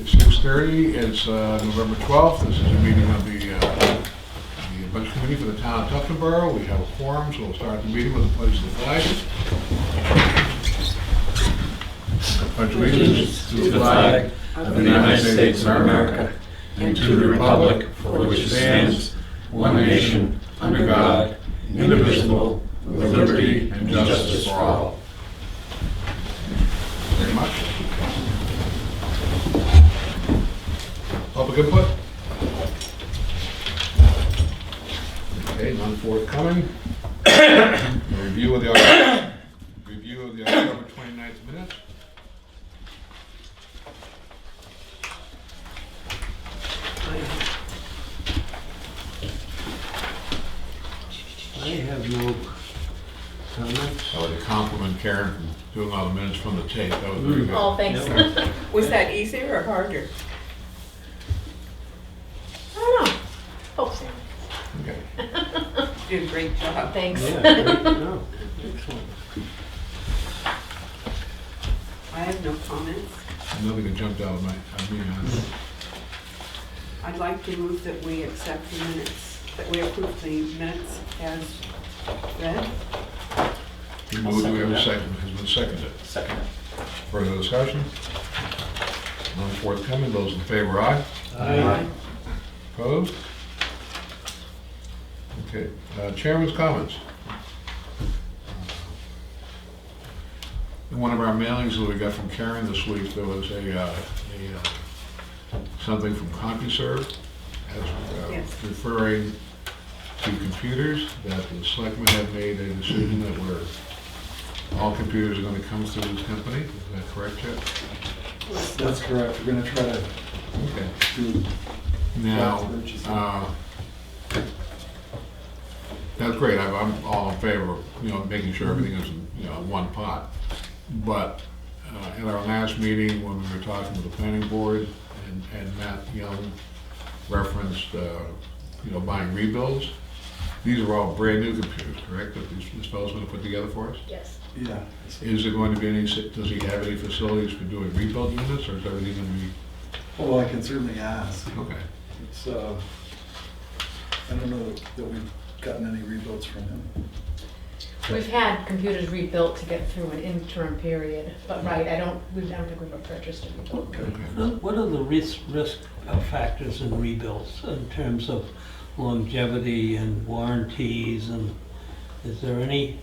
It's 6:30, it's November 12th, this is a meeting of the Budget Committee for the town of Tuftonboro. We have a quorum, so we'll start the meeting with the pledge of the flag. Pledge allegiance to the flag of the United States of America and to the republic for which it stands, one nation, under God, indivisible, with liberty and justice for all. Very much. Public input? Okay, none forthcoming. Review of the October 29th minutes. I have no comments. I would compliment Karen for doing all the minutes from the tape. That was very good. Oh, thanks. Yep. Was that easier or harder? I don't know. Hope so. Okay. You did a great job. Thanks. Yeah, great. No, excellent. I have no comments. Nothing that jumped out of me. I'd like to move that we accept the minutes, that we approve the minutes as read. We moved, do we have a second? Has been seconded. Second. Further discussion? None forthcoming. Those in favor, aye. Aye. Opposed? Okay, chairman's comments. In one of our mailings that we got from Karen this week, there was something from CompuServe Yes. referring to computers, that the selectmen have made a decision that all computers are going to come through this company. Is that correct, Chet? That's correct. We're gonna try to Okay. do. Now, that's great. I'm all in favor of, making sure everything is, in one pot. But at our last meeting, when we were talking with the planning board, and Matt Young referenced, buying rebuilds, these are all brand new computers, correct, that this fellow's gonna put together for us? Yes. Yeah. Is there going to be does he have any facilities for doing rebuild units, or is everything gonna be, Well, I can certainly ask. okay? It's, I don't know that we've gotten any rebuilds from him. We've had computers rebuilt to get through an interim period, but right, I don't think we've ever purchased a rebuilt. Okay. What are the risk factors in rebuilds in terms of longevity and warranties, and is there any?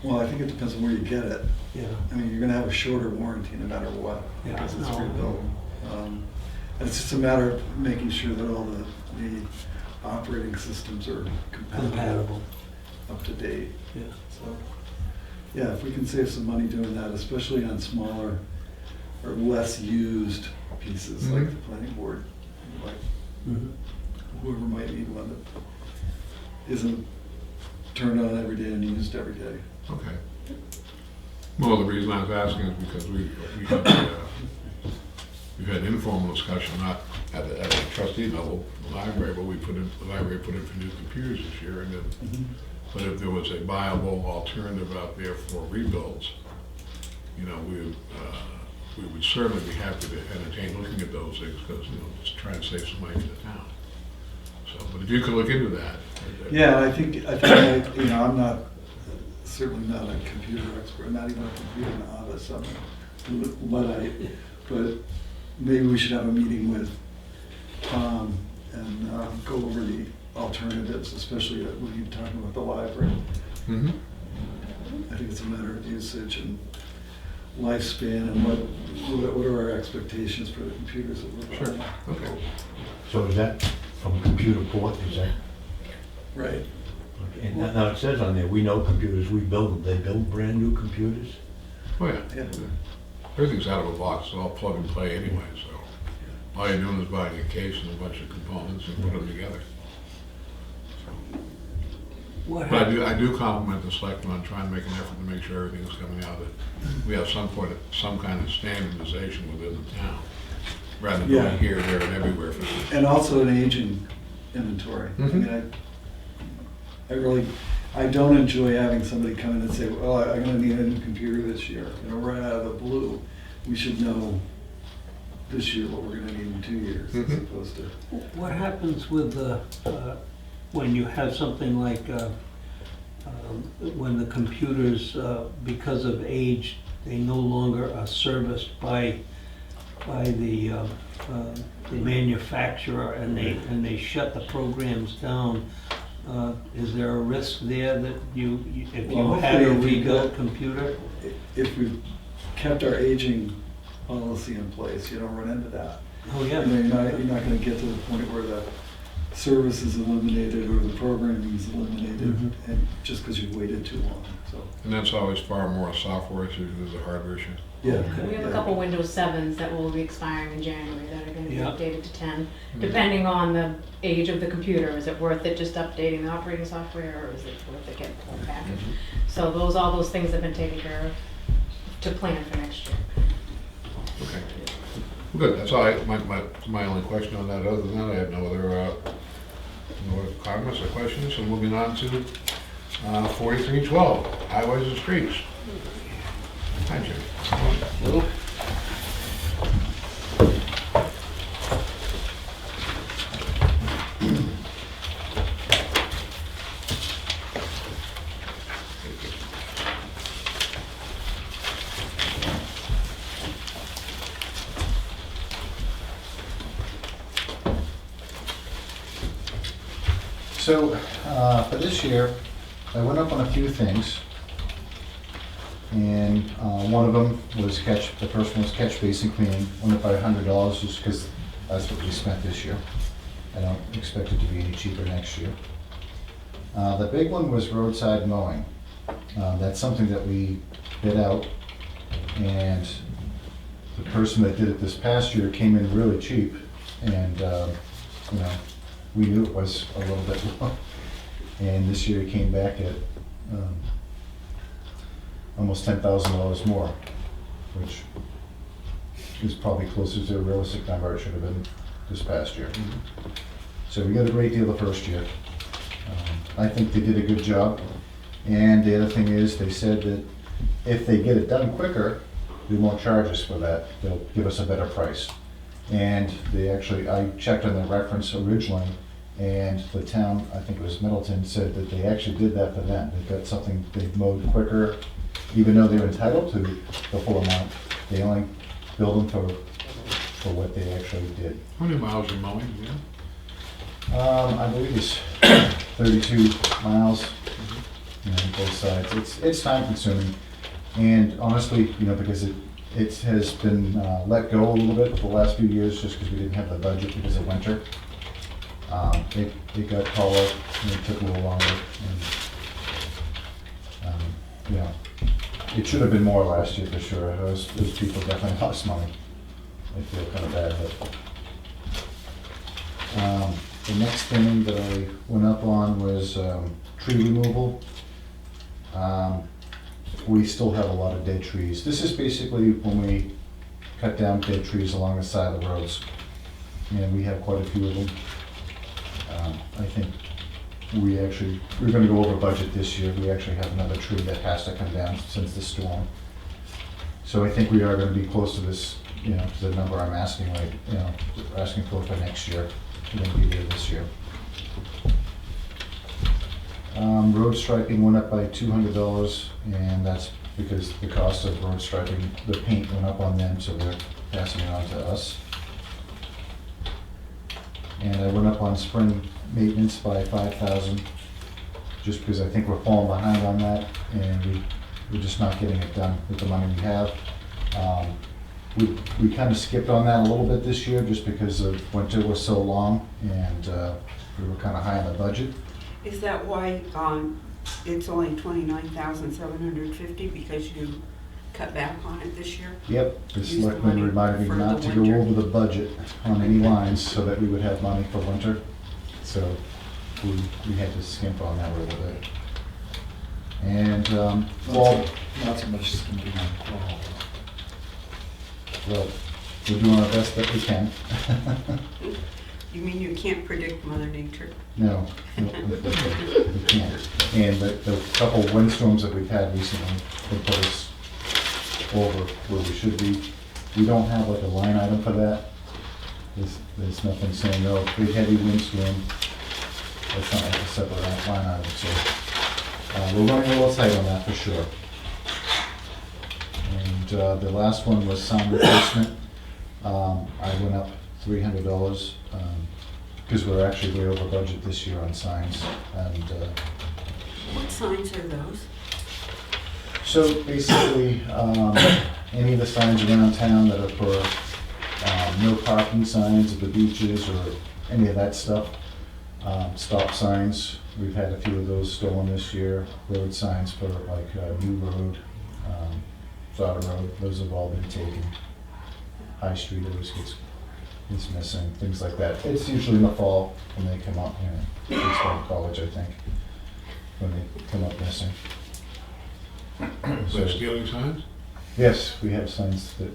Well, I think it depends on where you get it. Yeah. I mean, you're gonna have a shorter warranty no matter what, Yeah, because it's no. rebuilt. And it's just a matter of making sure that all the operating systems are Compatible. up to date. Yeah. So, yeah, if we can save some money doing that, especially on smaller or less used pieces like the planning board, like Mhm. whoever might need one that isn't turned on every day and used every day. Okay. Well, the reason I was asking is because we've had informal discussion, not at the trustee level, the library, but the library put in for new computers this year, and then, but if there was a viable alternative out there for rebuilds, we would certainly be happy to entertain looking at those things, because, just trying to save some money for the town. So, but if you could look into that. Yeah, I think I'm certainly not a computer expert, not even a computer novice. I'm a Luddite, but maybe we should have a meeting with Tom and go over the alternatives, especially when you're talking about the library. Mm-hmm. I think it's a matter of usage and lifespan and what are our expectations for the computers that we're Sure, buying. okay. So is that from computer port, is that? Right. And now it says on there, we know computers, we build them, they build brand new computers? Oh, yeah. Yeah. Everything's out of a box, it's all plug and play anyway, so all you're doing is buying a case and a bunch of components and put them together. What But hap- I do compliment the selectmen on trying to make an effort to make sure everything is coming out, that we have some kind of standardization within the town, rather than Yeah. going here, there, and everywhere for this. And also an aging inventory. I mean, I don't enjoy having somebody come in and say, well, I'm gonna need a new computer this year, right out of the blue. We should know this year what we're gonna need in 2 years, as Mhm. opposed to. What happens with the, when you have something like, when the computers, because of age, they no longer are serviced by the manufacturer and they shut the programs down? Is there a risk there that if you Well, had a hopefully if you've rebuilt got- computer? If we've kept our aging policy in place, you don't run into that. Oh, yeah. You know, you're not gonna get to the point where the service is eliminated or the programming is eliminated, Mhm. and just because you waited too long, so. And that's always far more a software issue than a hardware issue. Yeah. We have a couple Windows 7s that will be expiring in January that are gonna be Yeah. updated to 10, depending on the age of the computer. Is it worth it just updating the operating software, or is it worth it getting pulled back? So all those things have been taken care of to plan for next year. Okay. Good, that's all my only question on that. Other than that, I have no other comments or questions. So moving on to 4312, highways and streets. Hi, Jim. So, for this year, I went up on a few things. And one of them was the first one was catch basin cleaning, went up by $100 just because that's what we spent this year. I don't expect it to be any cheaper next year. The big one was roadside mowing. That's something that we bid out, and the person that did it this past year came in really cheap, and you know, we knew it was a little bit low. And this year he came back at almost $10,000 more, which is probably closer to a realistic number it should have been this past year. So we got a great deal the first year. I think they did a good job. And the other thing is, they said that if they get it done quicker, they won't charge us for that. They'll give us a better price. And they actually, I checked on the reference originally, and the town, I think it was Middleton, said that they actually did that for them. They got something, they mowed quicker, even though they're entitled to the full amount. They only billed them for what they actually did. How many miles are you mowing? Yeah. I believe it's 32 miles, you know, both sides. It's time consuming, and honestly, you know, because it has been let go a little bit for the last few years, just because we didn't have the budget because of winter. It got taller, and it took a little longer, and you know, it should have been more last year for sure. Those people definitely lost money. I feel kind of bad, but. The next thing that I went up on was tree removal. We still have a lot of dead trees. This is basically when we cut down dead trees along the side of the roads. And we have quite a few of them. I think we're gonna go over budget this year. We actually have another tree that has to come down since the storm. So I think we are gonna be close to this, you know, to the number I'm asking, like, you know, asking for next year. We're gonna be there this year. Road striping went up by $200, and that's because the cost of road striping, the paint went up on them, so they're passing it on to us. And I went up on spring maintenance by $5,000, just because I think we're falling behind on that, and we're just not getting it done with the money we have. We kind of skipped on that a little bit this year, just because the winter was so long, and we were kind of high on the budget. Is that why it's only $29,750, because you cut back on it this year? Yep, the Use the selectmen money reminded me for not the to go winter. over the budget on any lines, so that we would have money for winter. So we had to skimp on that a little bit. And, fall, Not so much skimping on fall. well, we're doing our best that we can. You mean you can't predict Mother Nature? No, we can't. And the couple windstorms that we've had recently have put us over where we should be. We don't have like a line item for that. There's nothing saying, no, big heavy windstorm. That's not like a separate line item, so we're running a little tight on that for sure. And the last one was sound replacement. I went up $300 because we're actually way over budget this year on signs. And What signs are those? so basically, any of the signs around town that are for no parking signs at the beaches or any of that stuff, stop signs, we've had a few of those stolen this year. Road signs for like New Road, Sauter Road, those have all been taken. High Street always gets missing, things like that. It's usually in the fall when they come up, it's from college, I think, when they come up missing. So stealing signs? Yes, we have signs that,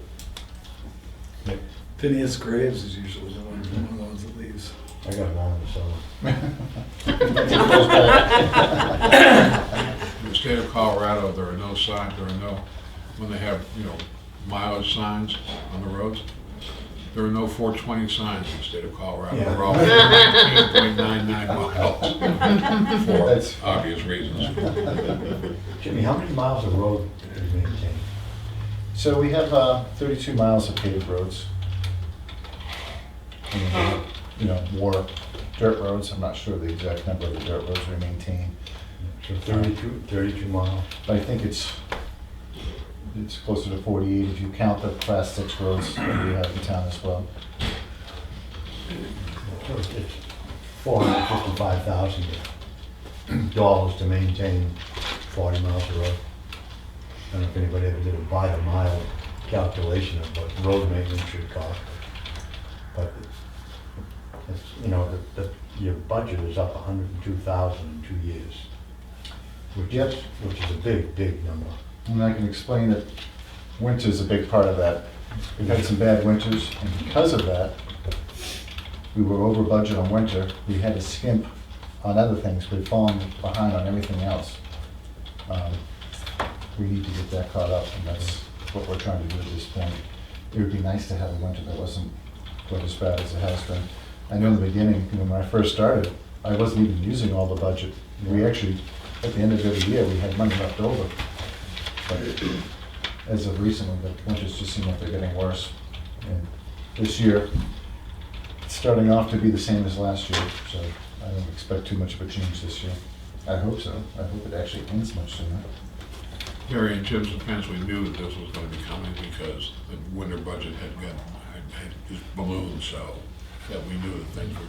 Phineas Graves is usually one of the ones that leaves. I got one in the summer. In the state of Colorado, there are no signs, when they have, mileage signs on the roads, there are no 420 signs in the state of Colorado. Yeah. They're all 19.99 miles That's- for obvious reasons. Jimmy, how many miles of road do you maintain? so we have 32 miles of paved roads. And then, more dirt roads, I'm not sure the exact number of the dirt roads we maintain. So 32 miles. But I think it's closer to 48 if you count the class 6 roads that we have in town as well. So it's $455,000 to maintain 40 miles of road. I don't know if anybody ever did a by the mile calculation of what road maintenance should cost. But it's, your budget is up 102,000 in 2 years, which is a big number. And I can explain that winter's a big part of that. We've had some bad winters, and because of that, we were over budget on winter. We had to skimp on other things. We've fallen behind on everything else. We need to get that caught up, and that's what we're trying to do at this point. It would be nice to have a winter that wasn't quite as bad as it has been. I know in the beginning, when I first started, I wasn't even using all the budget. We actually, at the end of every year, we had money left over. But as of recently, the winters just seem like they're getting worse. And this year, it's starting off to be the same as last year, so I don't expect too much of a change this year. I hope so. I hope it actually ends much sooner. Gary and Jim's defense, we knew that this was going to be coming because the winter budget had just ballooned, so that we knew that things were,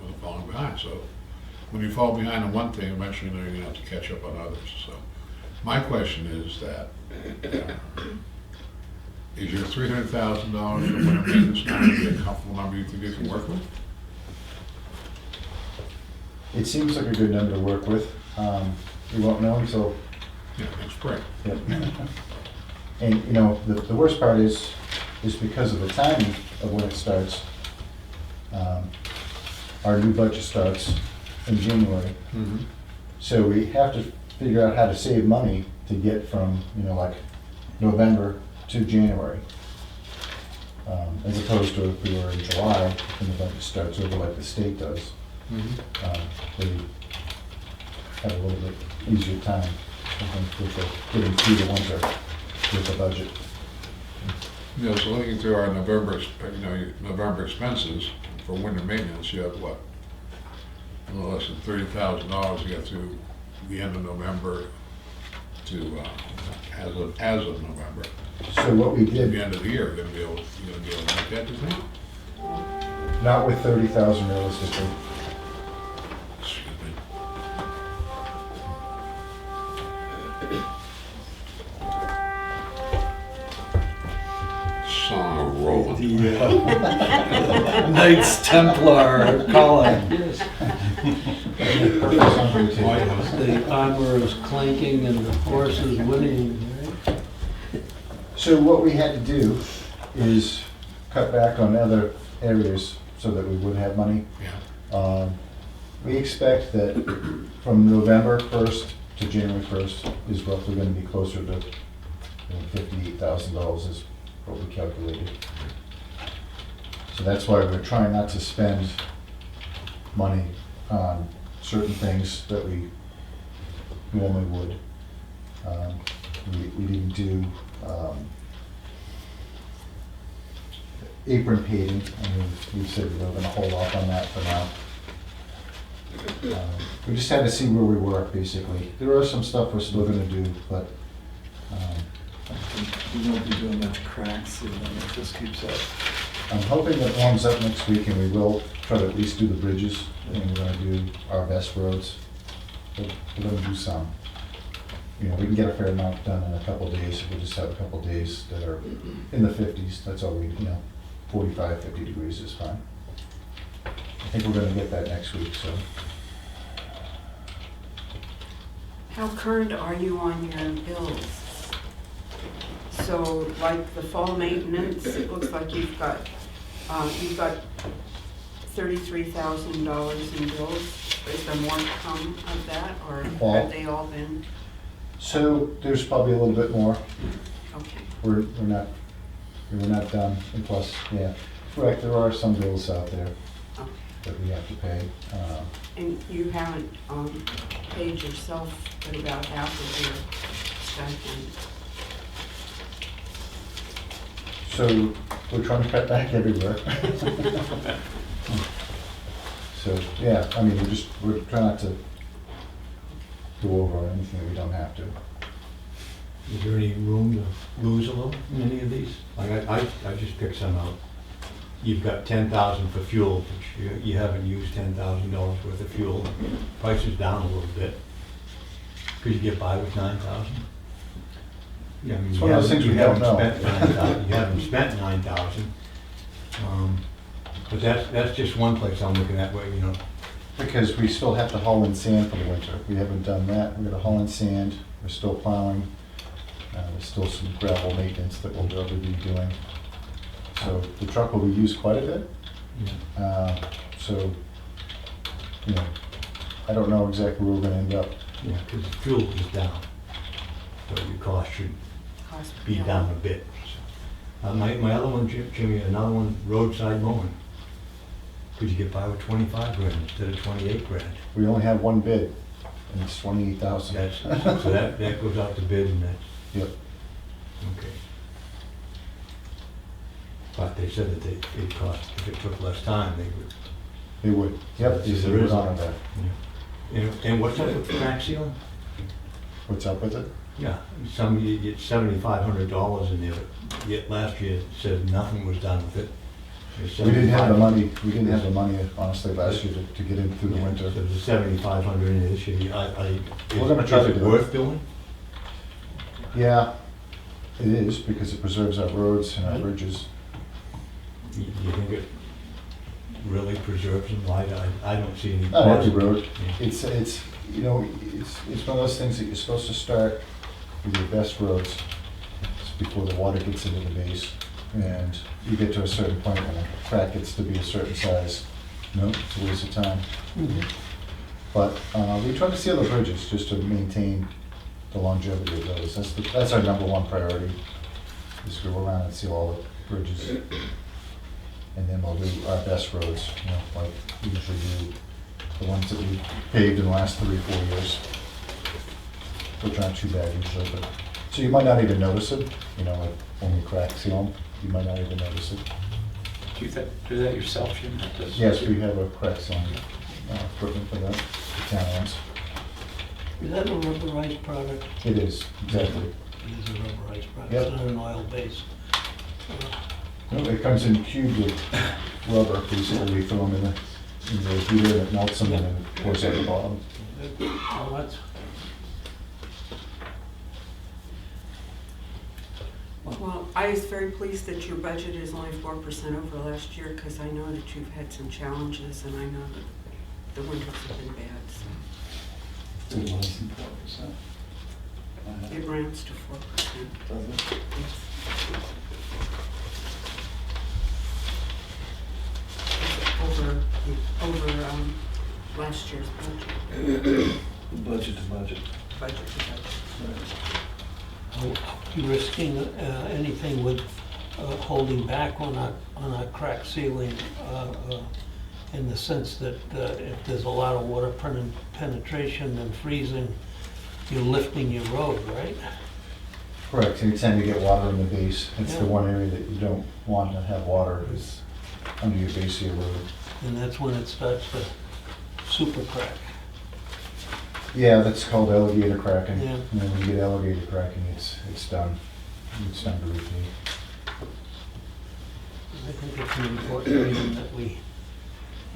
were falling behind. So when you fall behind on one thing, eventually you're going to have to catch up on others. So my question is that, is your $300,000 for winter maintenance now going to be a comfortable number you think you can work with? It seems like a good number to work with. We won't know until, Yeah, next spring. yep. And, the worst part is because of the timing of when it starts. Our new budget starts in January. So we have to figure out how to save money to get from, like November to January. As opposed to if we were in July, when the budget starts over like the state does. They have a little bit easier time, I think, with getting through the winter with the budget. So looking through our November expenses for winter maintenance, you have what? A little less than $30,000 to get through the end of November to as of November. So what we At the did, end of the year, you're gonna be able to make that, do you think? not with 30,000 realistically. Excuse me. Song rolling. The Knights Templar calling. Yes, the armor is clanking and the horse is whinnying, right? So what we had to do is cut back on other areas so that we would have money. Yeah. We expect that from November 1st to January 1st is roughly going to be closer to $58,000 is what we calculated. So that's why we're trying not to spend money on certain things that we normally would. We didn't do apron paving, we said we were gonna hold off on that for now. We just had to see where we were, basically. There are some stuff we're still gonna do, but, We won't be doing much crack sealing if this keeps up. I'm hoping it warms up next week, and we will try to at least do the bridges, and we're gonna do our best roads. We're gonna do some. You know, we can get a fair amount done in a couple of days, if we just have a couple of days that are in the 50s, that's all we, 45, 50 degrees is fine. I think we're gonna get that next week, so. How current are you on your bills? So like the fall maintenance, it looks like you've got $33,000 in bills. Is there more to come of that, or Well- have they all been? So there's probably a little bit more. Okay. We're not done, and plus, yeah, correct, there are some bills out there Okay. that we have to pay. And you haven't paid yourself but about half of your stipend. So we're trying to cut back everywhere. So, yeah, I mean, we're trying not to go over anything that we don't have to. Is there any room to lose a little in any of these? Like, I just picked some out. You've got 10,000 for fuel, which you haven't used $10,000 worth of fuel. Price is down a little bit. Could you get by with 9,000? Yeah, I mean, It's one of those things we don't know. You haven't spent 9,000. But that's just one place I'm looking at where, Because we still have to haul in sand for the winter. We haven't done that. We're gonna haul in sand, we're still plowing. There's still some gravel maintenance that we'll probably be doing. So the truck will be used quite a bit. So, I don't know exactly where we're gonna end up. yeah, because the fuel is down. So your cost should Cost per be gallon. down a bit. My other one, Jimmy, another one, roadside mowing. Could you get by with 25 grand instead of 28 grand? We only have one bid, and it's 28,000. So that goes out to bid and that's, Yep. okay. But they said that it cost, if it took less time, they would. They would. Yep, they So said there we're is on that. And what's up with the crack sealing? What's up with it? Yeah, you get $7,500 in there, but yet last year it said nothing was done with it. We didn't have the money, honestly, last year to get in through the Yeah, winter. So there's 7,500 in it this year. We're gonna try to Is it do it. worth doing? Yeah, it is, because it preserves our roads and our bridges. You think it really preserves them? I don't see any. Not every road. Yeah. It's one of those things that you're supposed to start with your best roads before the water gets into the base. And you get to a certain point when a crack gets to be a certain size. No, it's a waste of time. But we try to seal the bridges just to maintain the longevity of those. That's our number one priority, is to go around and seal all the bridges. And then we'll do our best roads, like we usually do, the ones that we paved in the last 3 or 4 years, which aren't too bad usually. But so you might not even notice it, like when we crack seal them, you might not even notice it. Do you do that yourself, Jim? Yes, we have a crack sealing equipment for that, the town owns. Is that a rubberized product? It is, exactly. It is a rubberized product, Yep. it's not an oil base. No, it comes in cubed with rubber, basically we throw them in the heater and it melts them and then it pours out the bottom. Well, that's, Well, I was very pleased that your budget is only 4% over last year, because I know that you've had some challenges, and I know that the winters have been bad, so It was 4%. it rounds to 4%. Does it? Yes. Over last year's budget, Budget to budget. budget to budget. Right. are you risking anything with holding back on our crack ceiling, in the sense that if there's a lot of water penetration and freezing, you're lifting your road, right? Correct, so you tend to get water in the base. It's the Yeah. one area that you don't want to have water is under your base of your road. And that's when it starts to super crack. Yeah, that's called alligator cracking. Yeah. And then when you get alligator cracking, it's done. It's time to repeat. I think it's an important item that we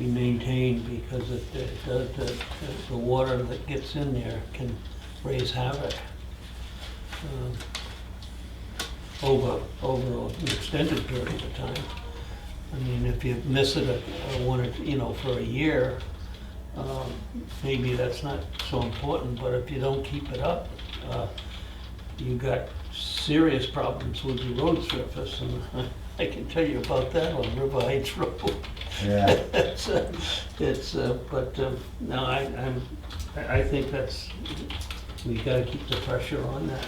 maintain, because the water that gets in there can raise havoc over an extended period of time. I mean, if you miss it for a year, maybe that's not so important, but if you don't keep it up, you got serious problems with your road surface, and I can tell you about that on River Heights Road. Yeah. No, I think we gotta keep the pressure on that.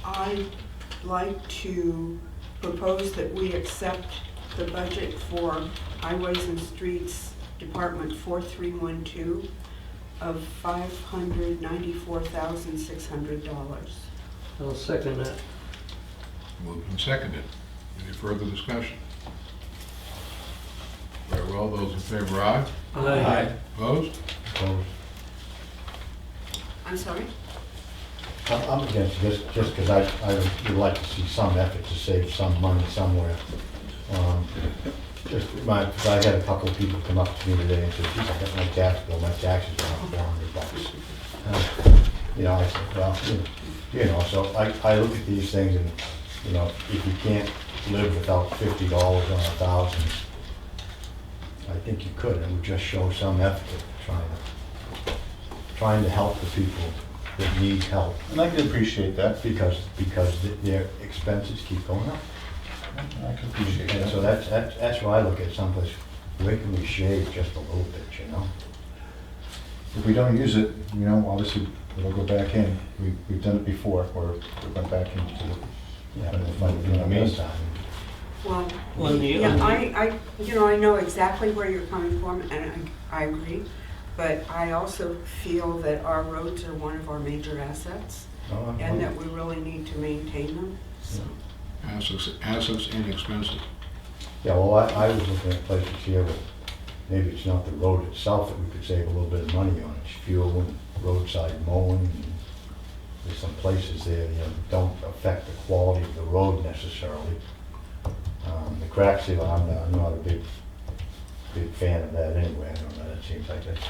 I'd like to propose that we accept the budget for Highways and Streets Department 4312 of $594,600. I'll second that. Moved and seconded. Any further discussion? Very well, those in favor, aye. Aye. Opposed? So, I'm sorry? I'm against this, just because I would like to see some effort to save some money somewhere. Because I had a couple of people come up to me today and say, geez, I got my tax bill, my taxes are up $400. I said, well, so I look at these things and, if you can't live without $50 on 1,000, I think you could, and it would just show some effort trying to help the people that need help, And I can appreciate that. because their expenses keep going up. I can appreciate And that. so that's why I look at someplace, where can we shave just a little bit, If we don't use it, obviously it'll go back in. We've done it before, where it went back into the, Yeah, but but it might have been a this waste. time. Well, On the- yeah, on the- I know exactly where you're coming from, and I agree, but I also feel that our roads are one of our major assets, and that we really need to maintain them. So, Assets and expenses. Yeah, well, I was looking at places here where maybe it's not the road itself that we could save a little bit of money on. It's fuel and roadside mowing. And there's some places there, don't affect the quality of the road necessarily. The crack seal, I'm not a big fan of that anyway. I don't know, it seems like that's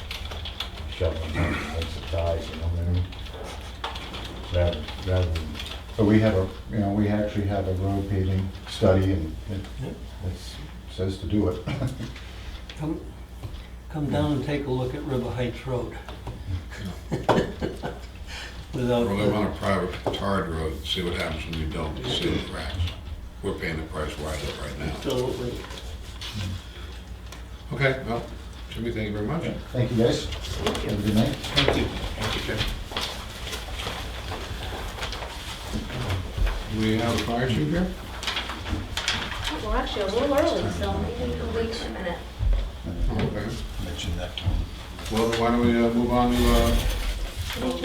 shoveling down against the ties, what I mean? Rather than, But we have we actually have a road paving study, and it says to do it. Come down and take a look at River Heights Road. Without, Or live on a private tarred road, see what happens when you don't, see the cracks. We're paying the price where I live right now. absolutely. Okay, well, Jimmy, thank you very much. Thank you, guys. Have a good night. Thank you. Thank you, Jim. Do we have a fire chief here? Well, actually, a little early, so maybe we'll wait a minute. Okay. Well, why don't we move on to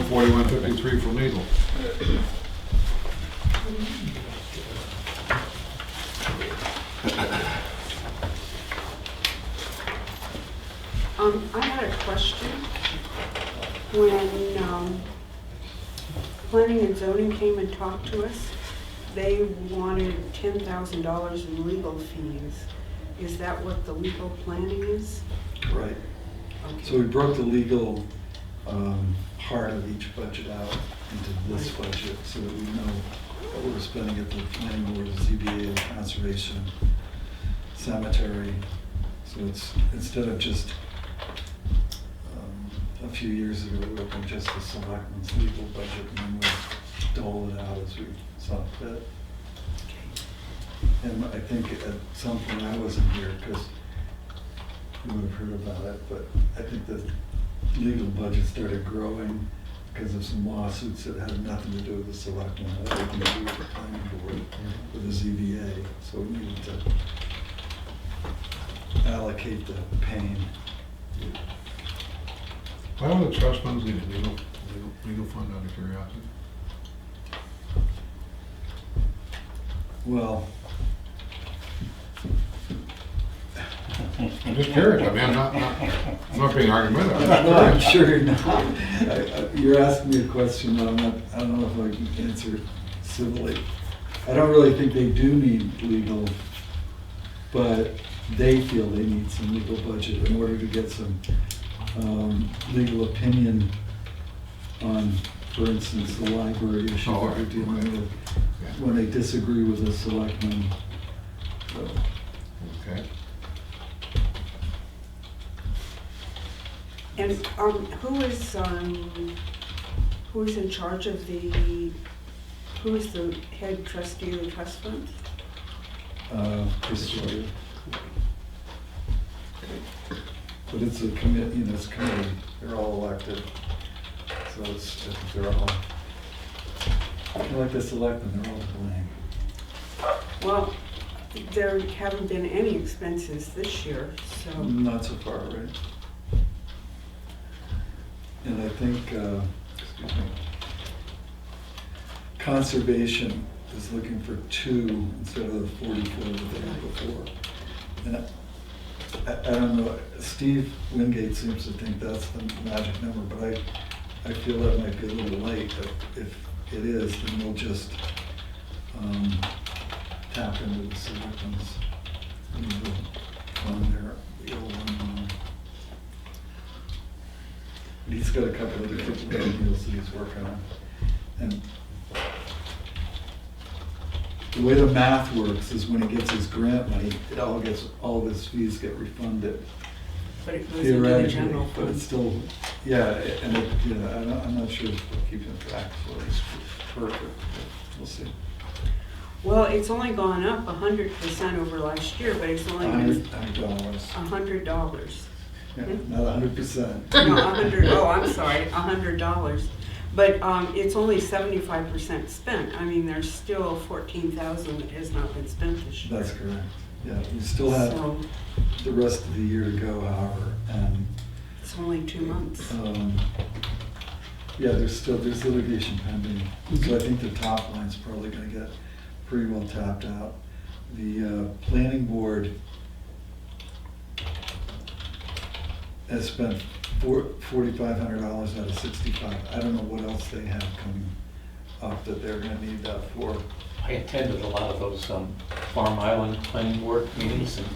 4153 for legal. I had a question. When planning and zoning came and talked to us, they wanted $10,000 in legal fees. Is that what the legal planning is? Right. Okay. So we broke the legal part of each budget out into this budget so that we know what we're spending at the planning board, ZBA, conservation, cemetery. So it's, instead of just, a few years ago, we opened just the selectmen's legal budget and then we'll dole it out as we saw fit. And I think at some point, I wasn't here because you would have heard about it, but I think the legal budget started growing because of some lawsuits that had nothing to do with the selectmen, had everything to do with the planning board, with the ZBA, so we needed to allocate the pain. Why don't the trust funds need a legal fund out of curiosity? Well, I'm just curious, I mean, I'm not being argumentative. no, I'm sure you're not. You're asking me a question that I don't know if I can answer civilly. I don't really think they do need legal, but they feel they need some legal budget in order to get some legal opinion on, for instance, the library issue Oh, that we're right, dealing right. with, Yeah. when they disagree with the selectmen. So, Okay. And who is in charge of who is the head trustee of the trust fund? Chris Sawyer. But it's a committee, it's a committee, they're all elected, so it's, they're all, they're like the selectmen, they're all to blame. Well, there haven't been any expenses this year, so. Not so far, right? And I think, excuse me, conservation is looking for 2 instead of the 44 that they had before. And I don't know, Steve Wingate seems to think that's the magic number, but I feel that might be a little late. If it is, then we'll just tap into the selectmen's fund there, the old one. He's got a couple of different deals that he's working on. And the way the math works is when he gets his grant money, all of his fees get refunded. But it goes into the Theoretically, general but it's fund. still, I'm not sure if we're keeping track, so it's perfect, but we'll see. Well, it's only gone up 100% over last year, but it's only been $100. $100. Yeah, not 100%. No, I'm sorry, $100. But it's only 75% spent. I mean, there's still 14,000 that has not been spent this year. That's correct. Yeah, we still have So the rest of the year to go, however, and it's only 2 months. yeah, there's litigation pending. So I think the top line's probably gonna get pretty well tapped out. The planning board has spent $4,500 out of 65. I don't know what else they have coming up that they're gonna need that for. I attended a lot of those Farm Island planning board meetings, and,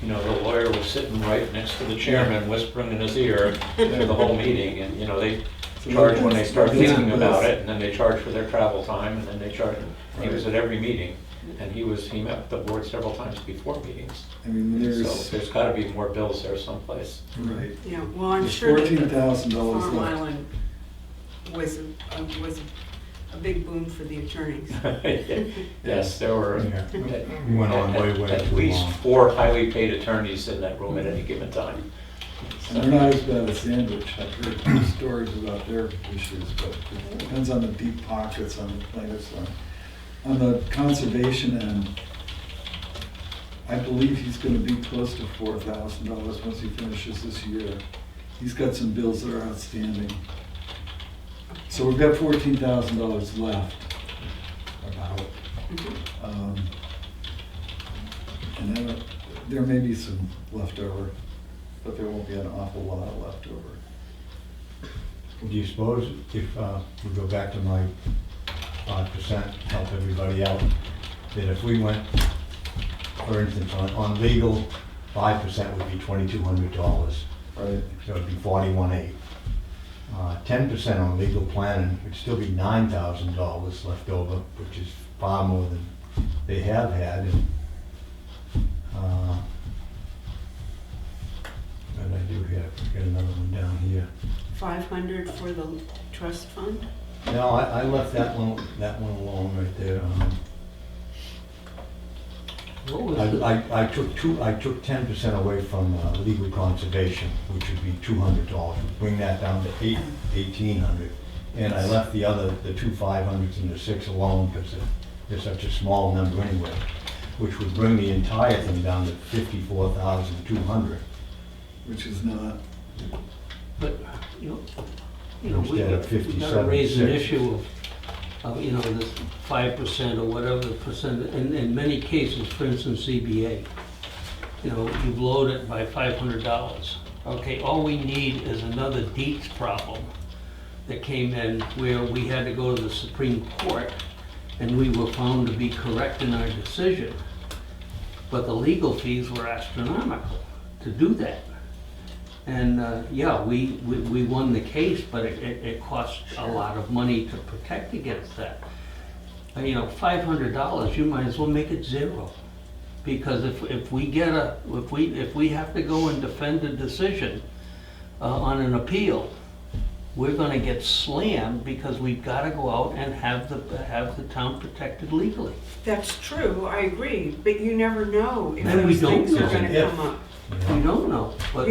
you know, the lawyer was sitting right next to the chairman, whispering in his ear through the whole meeting, and, you know, they charge when they start thinking about it, and then they charge for their travel time, and then they charge, he was at every meeting, and he met with the board several times before meetings. I mean, So there's gotta be more bills there someplace. right. Yeah, well, I'm There's sure that the $14,000 Farm left. Island was a big boon for the attorneys. Yes, there were We went on way at too least long. 4 highly paid attorneys in that room at any given time. And they're not as bad as Sandwich. I've heard stories about their issues, but it depends on the deep pockets on the plaintiff's side. On the conservation end, I believe he's gonna be close to $4,000 once he finishes this year. He's got some bills that are outstanding. So we've got $14,000 left, about. And then there may be some leftover, but there won't be an awful lot of leftover. Do you suppose if we go back to my 5%, help everybody out, that if we went, for instance, on legal, 5% would be $2,200, Right. so it'd be 41,800. 10% on legal planning would still be $9,000 left over, which is far more than they have had. And, what did I do here? I got another one down here. 500 for the trust fund? No, I left that one alone right there. What was the, I took 10% away from legal conservation, which would be $200. Bring that down to $1,800. And I left the 2 500s and the 6 alone because they're such a small number anyway, which would bring the entire thing down to 54,200. Which is not, But, we Instead of gotta raise an 57.6. issue of, this 5% or whatever the percent, in many cases, for instance, CBA, you've loaded it by $500. Okay, all we need is another Dietz problem that came in where we had to go to the Supreme Court and we were found to be correct in our decision. But the legal fees were astronomical to do that. And, we won the case, but it cost a lot of money to protect against that. $500, you might as well make it zero. Because if we have to go and defend a decision on an appeal, we're gonna get slammed because we've gotta go out and have the town protected legally. That's true, I agree, but you never know if And we those don't things are know. gonna If. come up. We don't know, but,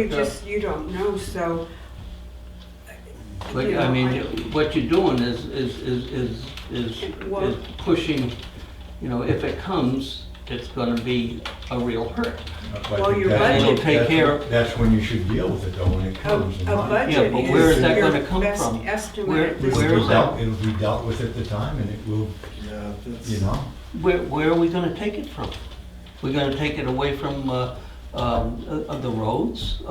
You don't know, so. but you I know, mean, what you're doing is Well- pushing, if it comes, it's gonna be a real hurt. Well, your That's- budget- Take care- That's when you should deal with it though, when it A comes. a budget Yeah, but where is that is gonna your come best from? estimate at this Where is that? It'll be dealt with at the time and it will, yeah, that's. Where are we gonna take it from? We're gonna take it away from, the roads? We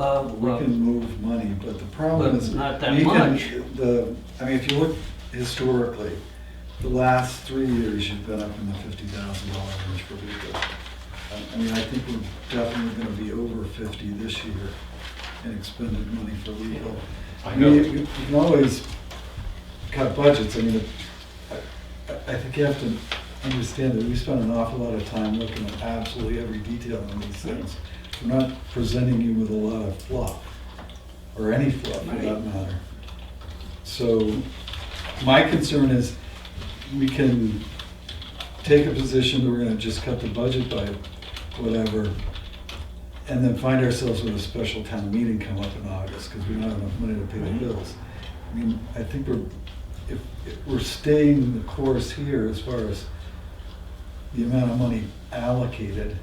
can move money, but the problem But is. not that you can- much. if you look historically, the last 3 years, you've been up in the $50,000 range for legal. I think we're definitely gonna be over 50 this year in expended money for legal. I know. You can always cut budgets, I think you have to understand that we spend an awful lot of time looking at absolutely every detail on these things. We're not presenting you with a lot of fluff, or any fluff for that matter. So my concern is we can take a position that we're gonna just cut the budget by whatever, and then find ourselves with a special town meeting come up in August, because we don't have enough money to pay the bills. I think if we're staying the course here as far as the amount of money allocated.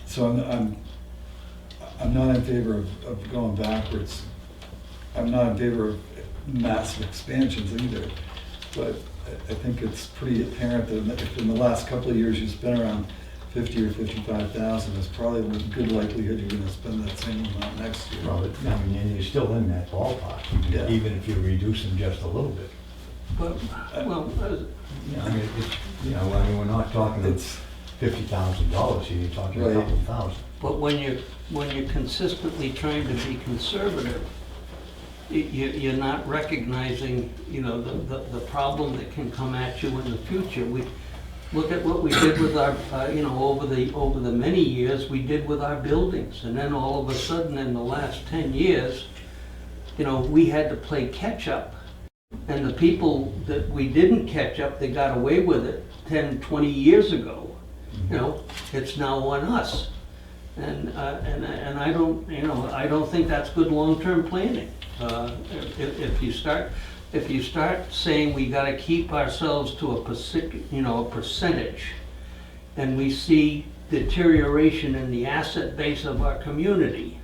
So I'm not in favor of going backwards. I'm not in favor of massive expansions either. But I think it's pretty apparent that if in the last couple of years you spent around 50 or 55,000, there's probably a good likelihood you're gonna spend that same amount next year. well, and you're still in that ballpark, Yeah. even if you reduce them just a little bit. But, well, We're not talking It's, $50,000 here, you're talking a Right. couple thousand. but when you're consistently trying to be conservative, you're not recognizing, the problem that can come at you in the future. Look at what we did with our, over the many years, we did with our buildings. And then all of a sudden, in the last 10 years, we had to play catch-up. And the people that we didn't catch up, they got away with it 10, 20 years ago. It's now on us. And I don't think that's good long-term planning. If you start saying we gotta keep ourselves to a percentage, and we see deterioration in the asset base of our community,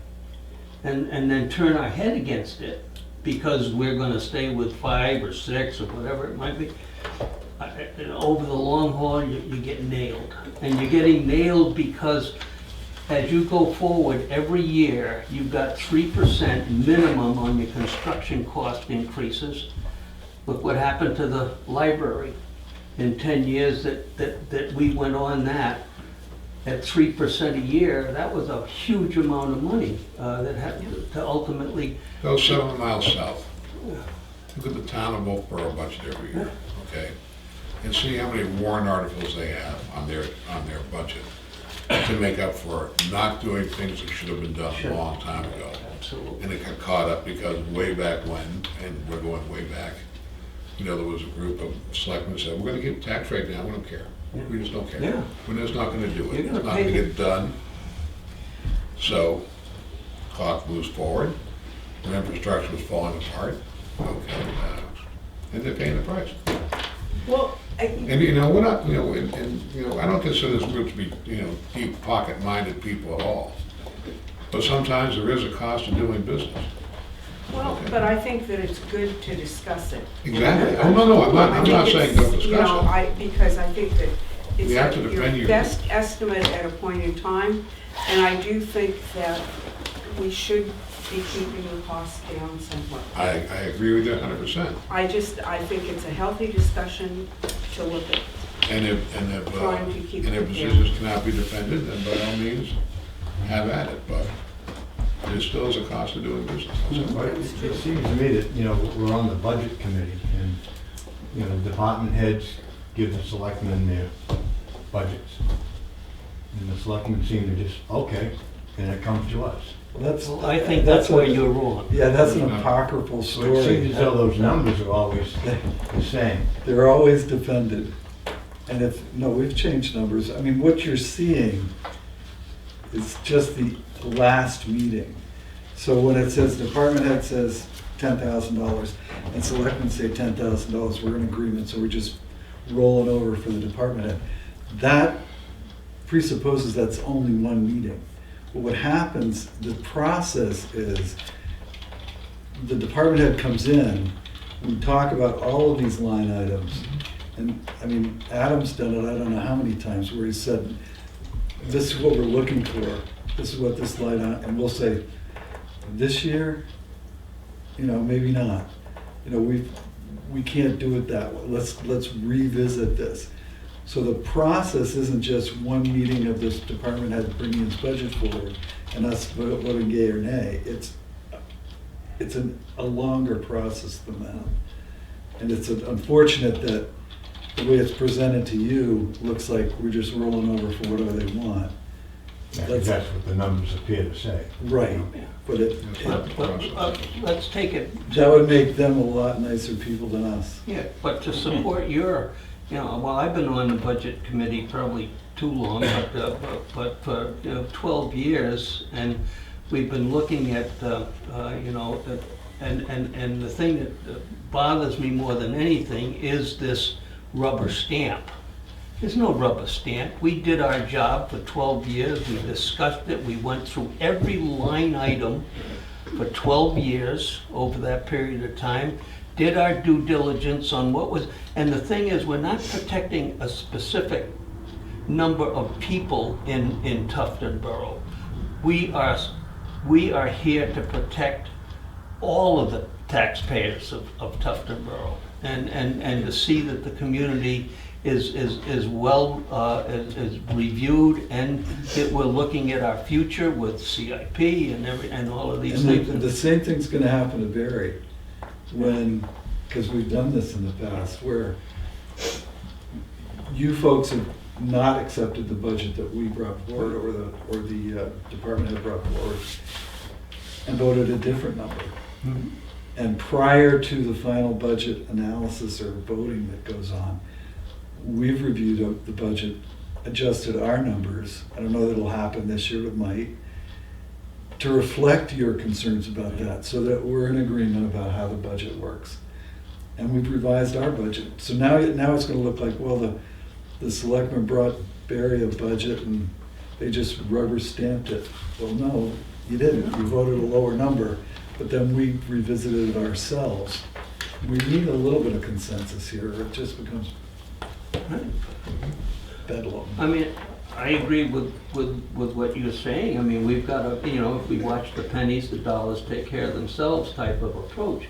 and then turn our head against it, because we're gonna stay with 5 or 6 or whatever it might be, over the long haul, you get nailed. And you're getting nailed because as you go forward, every year, you've got 3% minimum on your construction cost increases. Look what happened to the library in 10 years that we went on that. At 3% a year, that was a huge amount of money that had to ultimately. Go 7 miles south. Look at the town of Oakboro budget every year, okay? And see how many warrant articles they have on their budget to make up for not doing things that should have been done a long time ago. Absolutely. And it got caught up because way back when, and we're going way back, there was a group of selectmen that said, we're gonna keep the tax rate down, we don't care. We just don't care. Yeah. We're just not gonna do You're it. gonna It's not pay gonna them. get done. So, clock moves forward, and infrastructure was falling apart. okay, and they're paying the price. Well, And, you know, we're not, you know, and, you know, I don't consider this group to be, you know, deep pocket-minded people at all. But sometimes there is a cost of doing business. well, but I think that it's good to discuss it. Exactly. Oh, no, I'm I think not saying it's, don't discuss you know, it. because I think that it's You have to your defend your- best estimate at a point in time, and I do think that we should be keeping the costs down somewhat. I agree with you 100%. I think it's a healthy discussion to look at. And if Trying to keep it down. decisions cannot be defended, then by all means, have at it. But there still is a cost of doing business. But it seems to me that, you know, we're on the budget committee, and, you know, department heads give the selectmen their budgets. And the selectmen seem to just, okay, and it comes to us. Well, that's, Well, I think that's where you're wrong. Yeah, that's an apocryphal So it seems story. as though those numbers are always the same. They're always defended. And if, no, we've changed numbers. I mean, what you're seeing is just the last meeting. So when it says, department head says $10,000, and selectmen say $10,000, we're in agreement, so we're just rolling over for the department head. That presupposes that's only one meeting. But what happens, the process is, the department head comes in, we talk about all of these line items, and, I mean, Adam's done it, I don't know how many times, where he said, this is what we're looking for, this is what this line item, and we'll say, this year, you know, maybe not. You know, we can't do it that way, let's revisit this. So the process isn't just one meeting of this department head bringing his budget forward and us voting yea or nay. It's a longer process than that. And it's unfortunate that the way it's presented to you looks like we're just rolling over for whatever they want. Yeah, 'cause that's what the numbers appear to say. Right, but That's not the process. Let's take it, that would make them a lot nicer people than us. yeah, but to support your, you know, well, I've been on the budget committee probably too long, but for, you know, 12 years, and we've been looking at, you know, and the thing that bothers me more than anything is this rubber stamp. There's no rubber stamp. We did our job for 12 years, we discussed it, we went through every line item for 12 years over that period of time, did our due diligence on what was, and the thing is, we're not protecting a specific number of people in Tufton Borough. We are here to protect all of the taxpayers of Tufton Borough, and to see that the community is well, is reviewed, and that we're looking at our future with CIP and all of these And things. the same thing's gonna happen to Barry when, because we've done this in the past, where you folks have not accepted the budget that we brought forward, or the department head brought forward, and voted a different number. Mhm. And prior to the final budget analysis or voting that goes on, we've reviewed the budget, adjusted our numbers. I don't know that it'll happen this year, but might, to reflect your concerns about that, so that we're in agreement about how the budget works. And we've revised our budget. So now it's gonna look like, well, the selectmen brought Barry a budget and they just rubber stamped it. Well, no, you didn't. You voted a lower number, but then we revisited it ourselves. We need a little bit of consensus here, or it just becomes bedlam. I mean, I agree with what you're saying. I mean, we've got a, you know, if we watch the pennies, the dollars take care of themselves type of approach.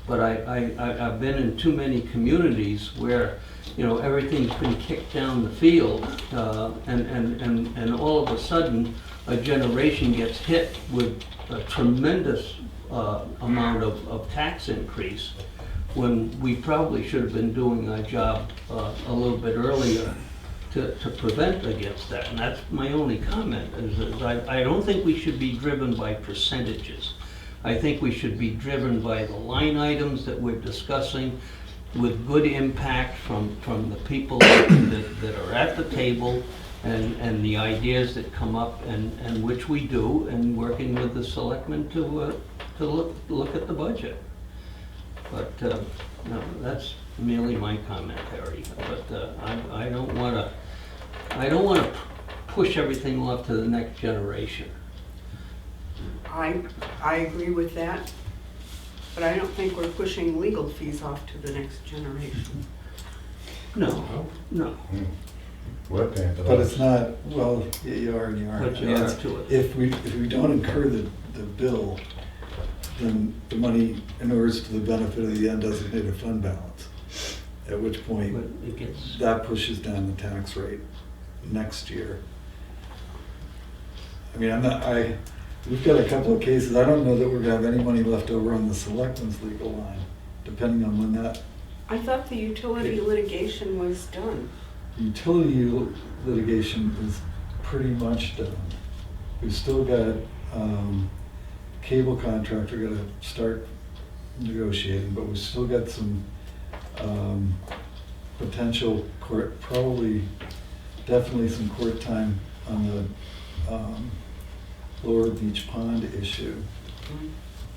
But I've been in too many communities where, you know, everything's been kicked down the field, and all of a sudden, a generation gets hit with a tremendous amount of tax increase, when we probably should have been doing our job a little bit earlier to prevent against that. And that's my only comment, is I don't think we should be driven by percentages. I think we should be driven by the line items that we're discussing, with good impact from the people that are at the table, and the ideas that come up, and which we do, and working with the selectmen to look at the budget. But, no, that's merely my commentary, but I don't wanna push everything off to the next generation. I agree with that, but I don't think we're pushing legal fees off to the next generation. No, no, We're paying for But those. it's not, well, yeah, you are and you aren't. but I you mean, are it's- to it. If we don't incur the bill, then the money inures to the benefit of the undesignated fund balance. At which But point, it gets, that pushes down the tax rate next year. I mean, we've got a couple of cases, I don't know that we're gonna have any money left over on the selectmen's legal line, depending on when that I thought the utility litigation was done. utility litigation is pretty much done. We've still got, cable contractor gotta start negotiating, but we've still got some, potential court, probably, definitely some court time on the, Lower Beach Pond issue.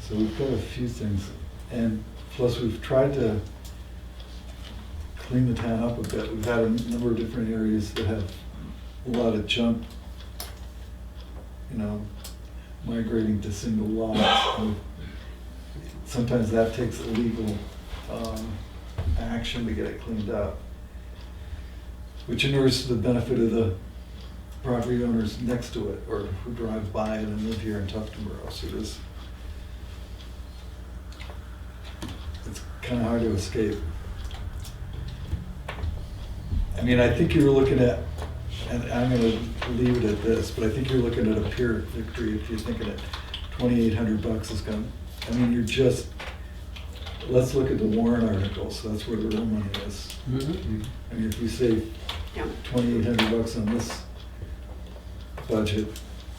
So we've got a few things, and plus we've tried to clean the town up a bit. We've had a number of different areas that have a lot of junk, migrating to single lots. And sometimes that takes legal action to get it cleaned up, which inures to the benefit of the property owners next to it, or who drive by it and live here in Tuftonboro. So it's kind of hard to escape. I mean, I think you're looking at, and I'm gonna leave it at this, but I think you're looking at a Pyrrhic victory if you're thinking that $2,800 is gonna, I mean, let's look at the Warren articles, that's where the real money is. Mhm. I mean, if we save Yeah. $2,800 on this budget,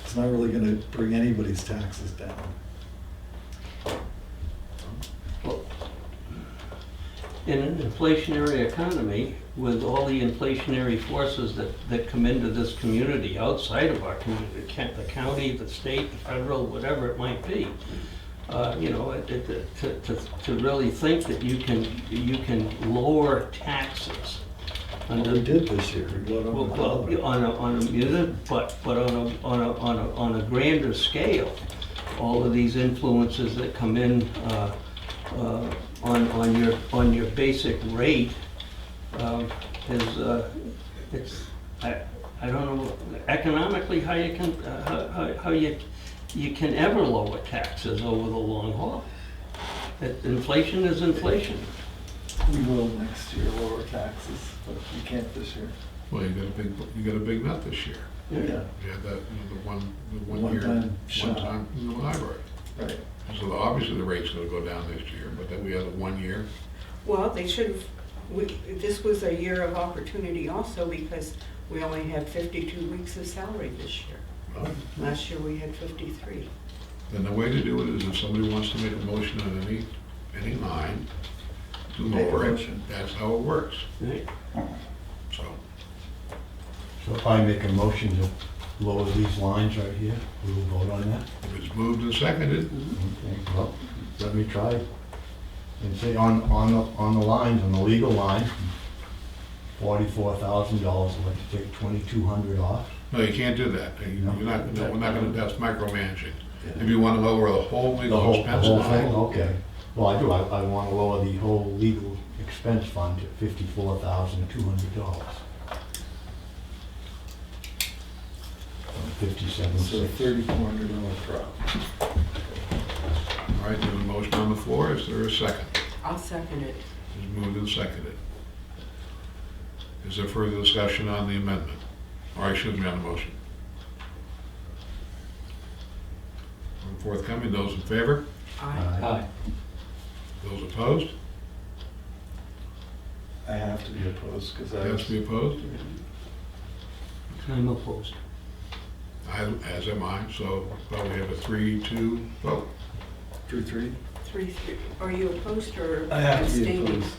it's not really gonna bring anybody's taxes down. Well, in an inflationary economy, with all the inflationary forces that come into this community outside of our community, the county, the state, the federal, whatever it might be, to really think that you can lower taxes What under we did this year, we got well, over. on a muted, but on a grander scale, all of these influences that come in on your basic rate it's I don't know economically how you can how you can ever lower taxes over the long haul. Inflation is inflation. We will next year lower taxes, but we can't this year. Well, you got a big nut this year. Yeah. You had that, the one year, One-time shot. one time in the library. Right. So obviously the rate's gonna go down this year, but then we had a 1 year. Well, they should have, this was a year of opportunity also because we only had 52 weeks of salary this year. Well, Last year we had 53. then the way to do it is if somebody wants to make a motion on any line to Make a lower it, motion. that's how it works. Right? So, So if I make a motion to lower these lines right here, we will vote on that? if it's moved and seconded, Okay, well, let me try and say on the lines, on the legal line, $44,000, I'd like to take 2,200 off. no, you can't do that. No. We're not gonna, that's micromanaging. If you wanna lower the whole The legal whole expense thing, line, okay. Well, I do, I want to lower the whole legal expense fund to $54,200. 57 So cents. $3,400 drop. all right, there's a motion on the floor, is there a second? I'll second it. It's moved and seconded. Is there further discussion on the amendment? Or excuse me, on the motion? Forthcoming, those in favor? Aye. Aye. Those opposed? I have to be opposed because I Has to be opposed? I'm opposed. As am I, so probably have a 3-2 vote. 3-3. 3-3. Are you opposed or I have to be abstaining? opposed.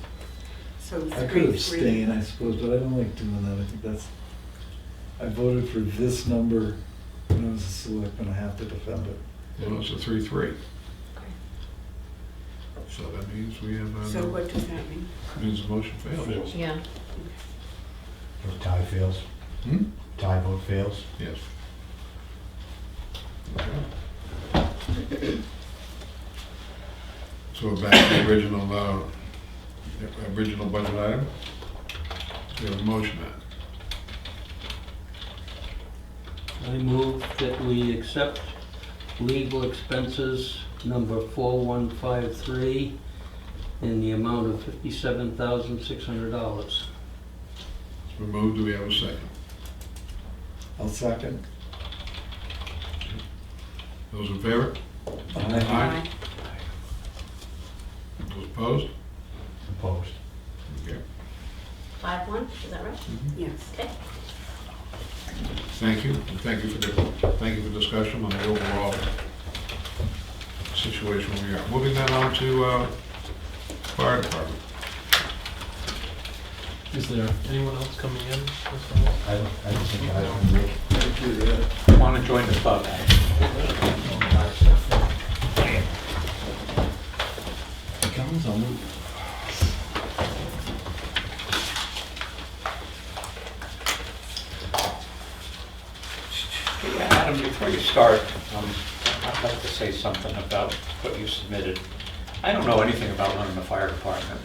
So I could 3-3. abstain, I suppose, but I don't like doing that. I think I voted for this number when I was a selectman. I have to defend it. Well, it's a 3-3. So that means we have, So what does that mean? means the motion failed. Yeah. Or tie fails, Hmm? tie vote fails. Yes. So we're back to the original budget item. We have a motion on. I move that we accept legal expenses number 4153 in the amount of $57,600. It's been moved, do we have a second? I'll second. Those in favor? Aye. Those opposed? Opposed. Okay. 5-1, is that right? Yes. Okay. Thank you, and thank you for discussion on the overall situation we are. Moving then on to fire department. Is there anyone else coming in? I don't think I can make. Thank you, Ed. Want to join the club? Comes, I'll move. Yeah, Adam, before you start, I'd like to say something about what you submitted. I don't know anything about running the fire department.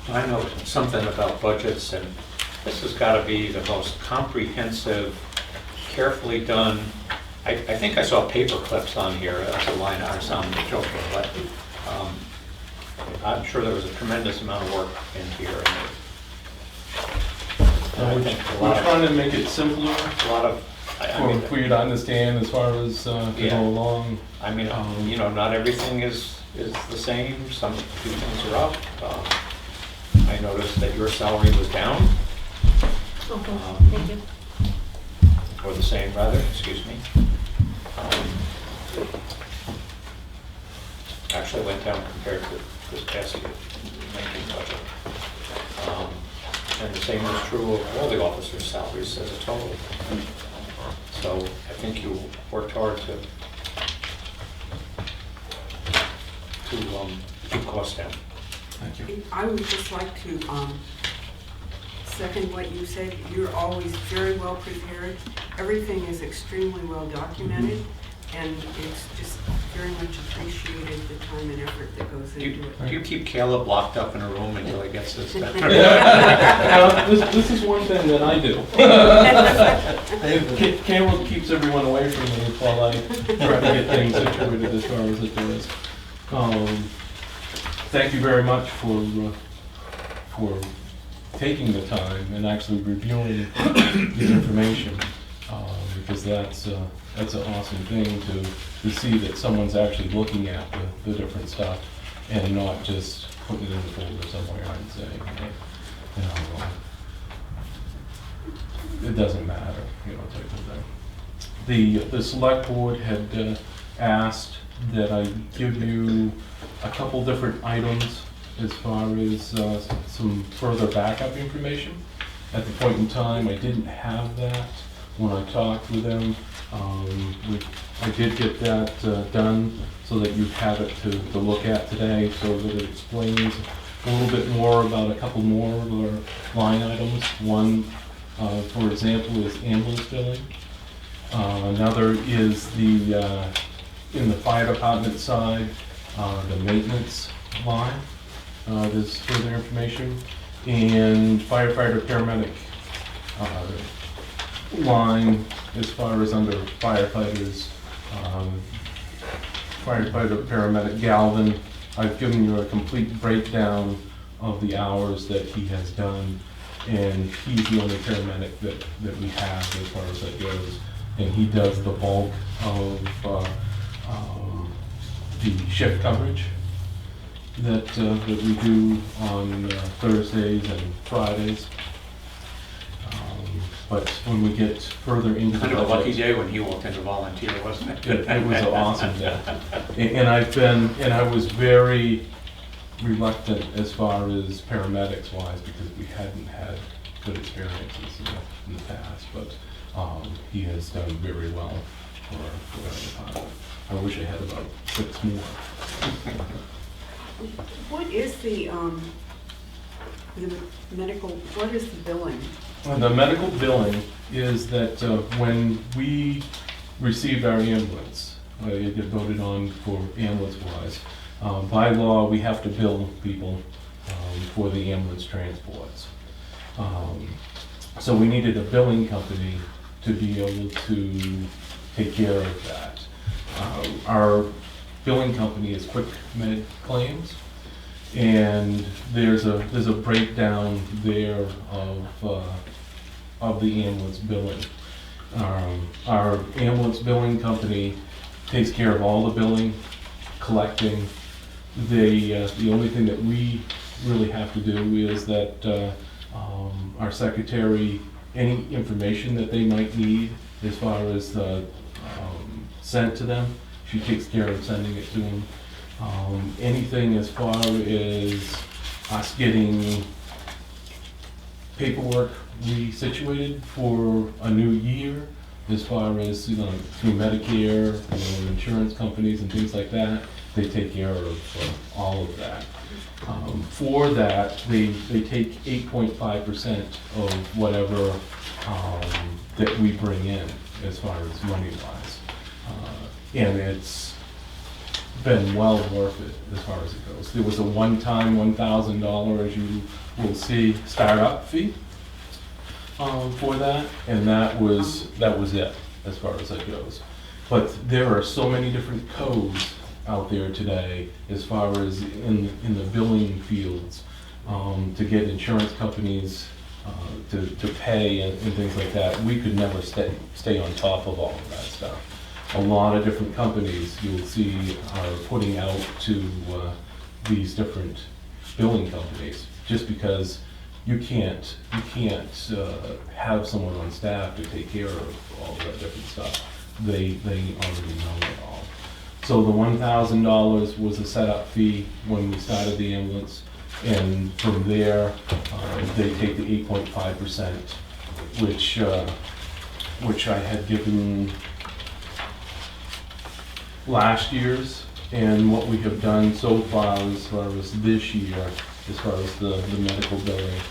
I know something about budgets, and this has got to be the most comprehensive, carefully done. I think I saw paper clips on here as a line item, I'm joking, but I'm sure there was a tremendous amount of work in here. And I think a We're lot trying to make it simpler of, I mean, for you to understand as far as to Yeah. go along. I mean, you know, not everything is the same. Some few things are up. I noticed that your salary was down, Okay, thank you. or the same rather, excuse me. Actually went down compared to this past year, 19 budget. And the same is true of all the officers' salaries as a total. So I think you worked hard to keep costs down. Thank you. I would just like to second what you said. You're always very well prepared. Everything is extremely well documented, and it's just very much appreciated, the time and effort that goes Do into it. you keep Caleb locked up in a room until he gets this done? This is one thing that I do. Caleb keeps everyone away from me while I try to get things situated as far as it does. Thank you very much for taking the time and actually reviewing the information, because that's an awesome thing to see that someone's actually looking at the different stuff and not just putting it in the folder somewhere and saying, you know, it doesn't matter, you know, type of thing. The select board had asked that I give you a couple different items as far as some further backup information. At the point in time, I didn't have that when I talked with them. I did get that done so that you have it to look at today, so that it explains a little bit more about a couple more of our line items. One, for example, is ambulance billing. Another is in the fire department side, the maintenance line. There's further information. And firefighter paramedic line, as far as under firefighters, firefighter paramedic Galvin, I've given you a complete breakdown of the hours that he has done, and he's the only paramedic that we have as far as that goes, and he does the bulk of the shift coverage that we do on Thursdays and Fridays. But when we get further into the Kind of a lucky budget, day when he walked in to volunteer, wasn't it? it was an awesome day. And I was very reluctant as far as paramedics wise, because we hadn't had good experiences in the past, but he has done very well for our department. I wish I had about 6 more. What is the medical, what is the billing? The medical billing is that when we received our ambulance, it got voted on for ambulance-wise. By law, we have to bill people for the ambulance transports. So we needed a billing company to be able to take care of that. Our billing company is Quick Med Claims, and there's a breakdown there of the ambulance billing. Our ambulance billing company takes care of all the billing, collecting. The only thing that we really have to do is that our secretary, any information that they might need as far as sent to them, she takes care of sending it to them. Anything as far as us getting paperwork resituated for a new year, as far as, you know, through Medicare, you know, insurance companies and things like that, they take care of all of that. For that, they take 8.5% of whatever that we bring in as far as money-wise. And it's been well worth it as far as it goes. There was a one-time $1,000, as you will see, startup fee for that, and that was it as far as that goes. But there are so many different codes out there today as far as in the billing fields to get insurance companies to pay and things like that. We could never stay on top of all of that stuff. A lot of different companies you'll see are putting out to these different billing companies just because you can't have someone on staff to take care of all that different stuff. They already know it all. So the $1,000 was a setup fee when we started the ambulance, and from there they take the 8.5%, which I had given last year's, and what we have done so far as this year, as far as the medical billing.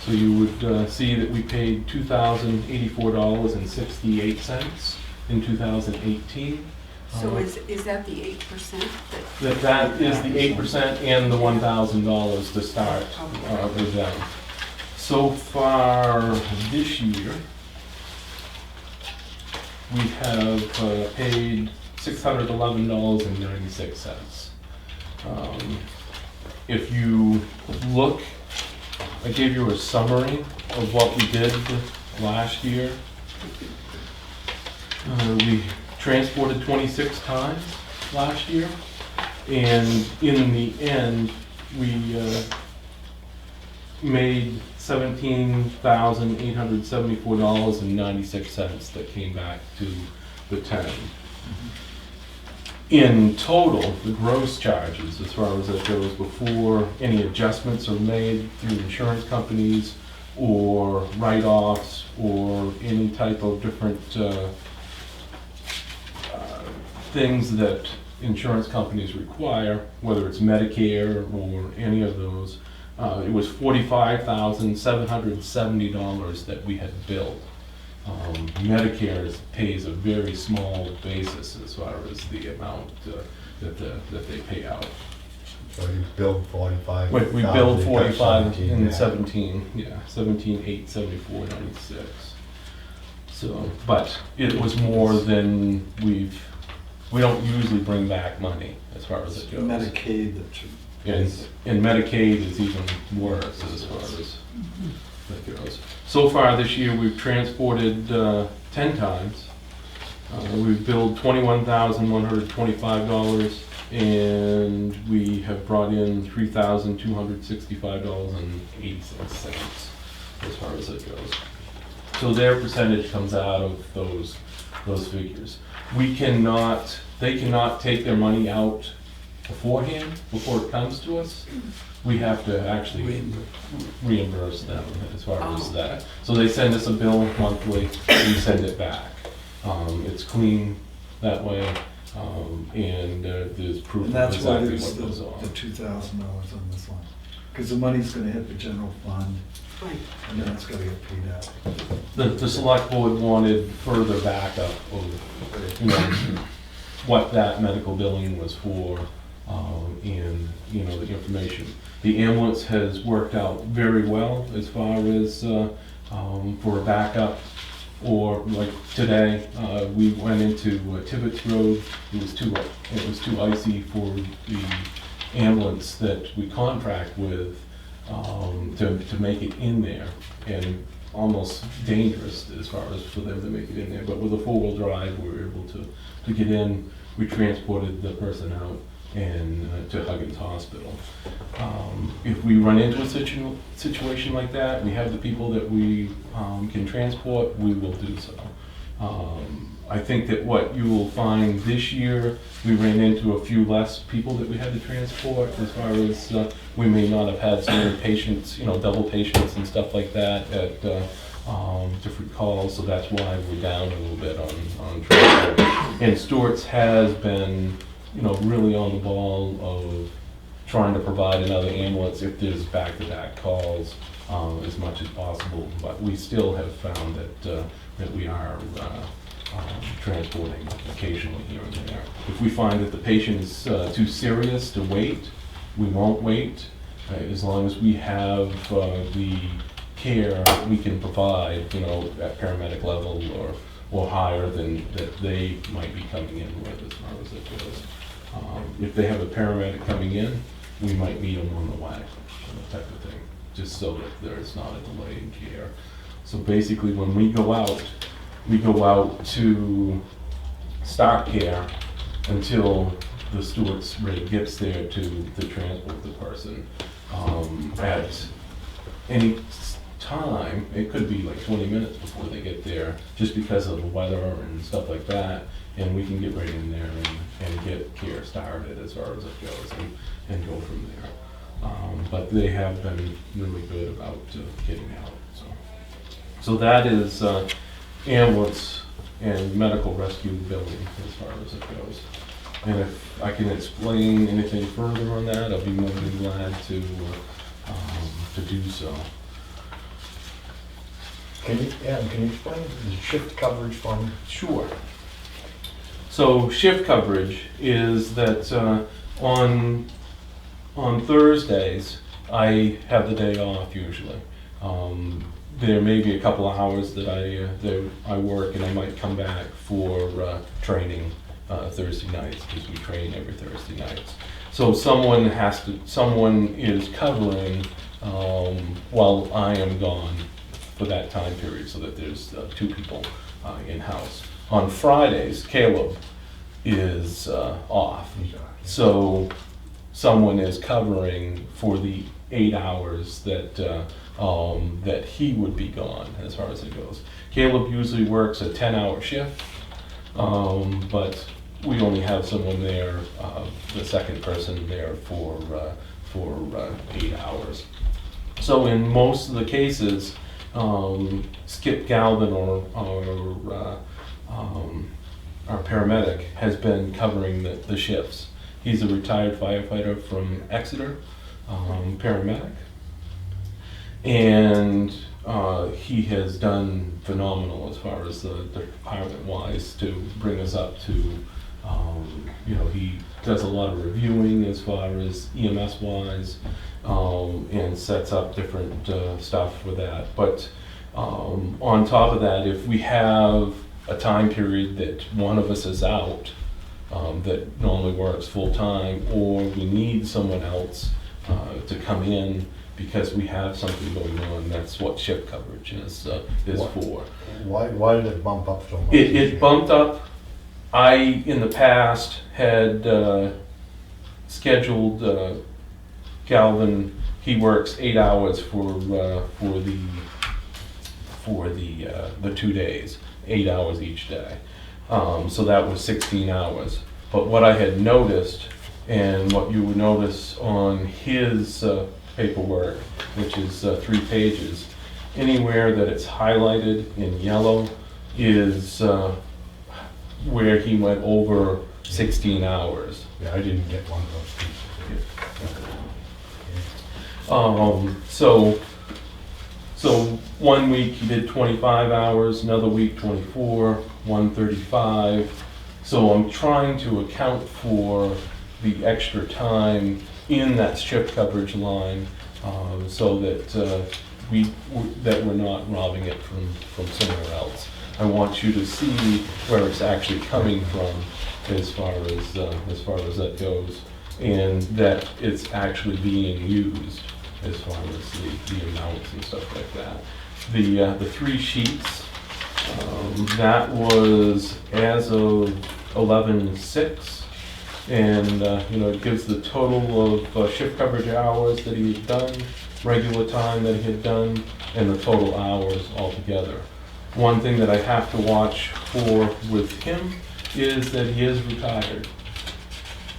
So you would see that we paid $2,084.68 in 2018. So is that the 8%? That is the 8% and the $1,000 to start with them. So far this year, we have paid $611.96. If you look, I gave you a summary of what we did last year. We transported 26 times last year, and in the end, we made $17,874.96 that came back to the town. In total, the gross charges, as far as that goes, before any adjustments are made through insurance companies or write-offs or any type of different things that insurance companies require, whether it's Medicare or any of those, it was $45,770 that we had billed. Medicare pays a very small basis as far as the amount that they pay out. So you billed 45. We billed 45 in 17, yeah, 17,874.96. So, but it was more than we don't usually bring back money as far as it goes. Medicaid that should. And Medicaid is even worse as far as that goes. So far this year, we've transported 10 times. We've billed $21,125, and we have brought in $3,265.86 as far as it goes. So their percentage comes out of those figures. They cannot take their money out beforehand, before it comes to us. We have to actually reimburse them as far as that. So they send us a bill monthly, we send it back. It's clean that way. And there's proof And of that's why exactly there's what goes the on. $2,000 on this line. Because the money's gonna hit the general fund, Right. and then it's gonna get paid out. The select board wanted further backup of, you know, what that medical billing was for, and, you know, the information. The ambulance has worked out very well as far as, for a backup, or like today, we went into Tibbetts Road, it was too icy for the ambulance that we contract with, to make it in there, and almost dangerous as far as for them to make it in there, but with a four-wheel drive, we were able to get in. We transported the person out and to Huggins Hospital. If we run into a situation like that, we have the people that we can transport, we will do so. I think that what you will find this year, we ran into a few less people that we had to transport, as far as we may not have had so many patients, you know, double patients and stuff like that at different calls, so that's why we're down a little bit on transport. And Stewart's has been, you know, really on the ball of trying to provide another ambulance if there's back-to-back calls, as much as possible, but we still have found that we are transporting occasionally here and there. If we find that the patient is too serious to wait, we won't wait, as long as we have the care we can provide, you know, at paramedic level or higher than that they might be coming in with, as far as it goes. If they have a paramedic coming in, we might meet them on the way, type of thing, just so that there's not a delay in care. So basically, when we go out to start care until the Stewart's rig gets there to transport the person. At any time, it could be like 20 minutes before they get there, just because of the weather and stuff like that, and we can get right in there and get care started as far as it goes, and go from there. But they have been really good about getting out. So that is ambulance and medical rescue billing as far as it goes. And if I can explain anything further on that, I'll be more than glad to do so. Can you explain the shift coverage fund? Sure. So shift coverage is that on Thursdays, I have the day off usually. There may be a couple of hours that I work, and I might come back for training Thursday nights, because we train every Thursday nights. So someone is covering while I am gone for that time period, so that there's two people in-house. On Fridays, Caleb is off, so someone is covering for the 8 hours that he would be gone, as far as it goes. Caleb usually works a 10-hour shift, but we only have someone there, the second person there for 8 hours. So in most of the cases, Skip Galvin, our paramedic, has been covering the shifts. He's a retired firefighter from Exeter, paramedic, and he has done phenomenal as far as the department-wise to bring us up to, you know, he does a lot of reviewing as far as EMS-wise, and sets up different stuff for that. But on top of that, if we have a time period that one of us is out, that normally works full-time, or we need someone else to come in because we have something going on, that's what shift coverage is for. Why did it bump up so much? It bumped up. I, in the past, had scheduled Galvin. He works 8 hours for the 2 days, 8 hours each day. So that was 16 hours. But what I had noticed, and what you would notice on his paperwork, which is 3 pages, anywhere that it's highlighted in yellow is where he went over 16 hours. Yeah, I didn't get one of those pieces. So 1 week he did 25 hours, another week 24, 135. So I'm trying to account for the extra time in that shift coverage line, so that we're not robbing it from somewhere else. I want you to see where it's actually coming from as far as that goes, and that it's actually being used as far as the amounts and stuff like that. The 3 sheets, that was as of 11/6, and it gives the total of shift coverage hours that he had done, regular time that he had done, and the total hours altogether. One thing that I have to watch for with him is that he is retired.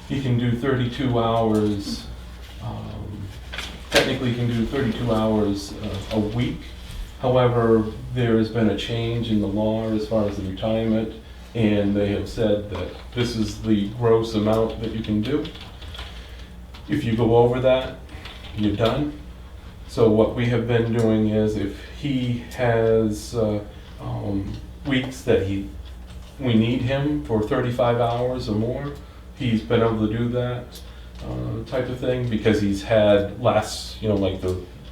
He can do 32 hours, technically he can do 32 hours a week. However, there has been a change in the law as far as the retirement, and they have said that this is the gross amount that you can do. If you go over that, you're done. So what we have been doing is, if he has weeks that we need him for 35 hours or more, he's been able to do that type of thing, because he's had less, like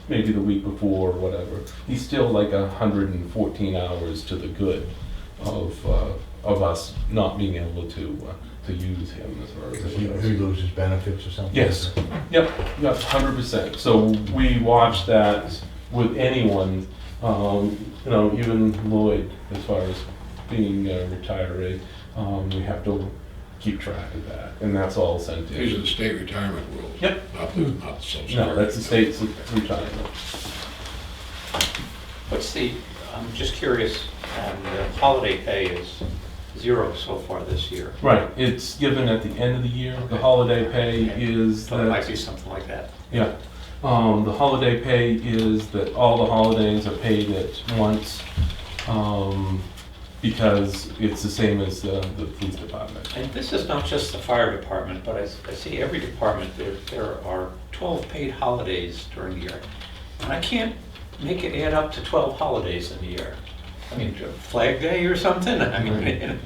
maybe the week before or whatever. He's still like 114 hours to the good of us not being able to use him as far as He loses benefits or something? Yes. Yep, 100%. So we watch that with anyone, even Lloyd, as far as being a retiree. We have to keep track of that, and that's all sent These are in. the state retirement rules. Yep. Not the social. No, that's the state's retirement. I'm just curious, the holiday pay is 0 so far this year. Right, it's given at the end of the year. The holiday pay is So it might that, be something like that. yeah. The holiday pay is that all the holidays are paid at once, because it's the same as the police department. And this is not just the fire department, but I see every department, there are 12 paid holidays during the year. And I can't make it add up to 12 holidays in the year. I mean, Flag Day or something? I mean,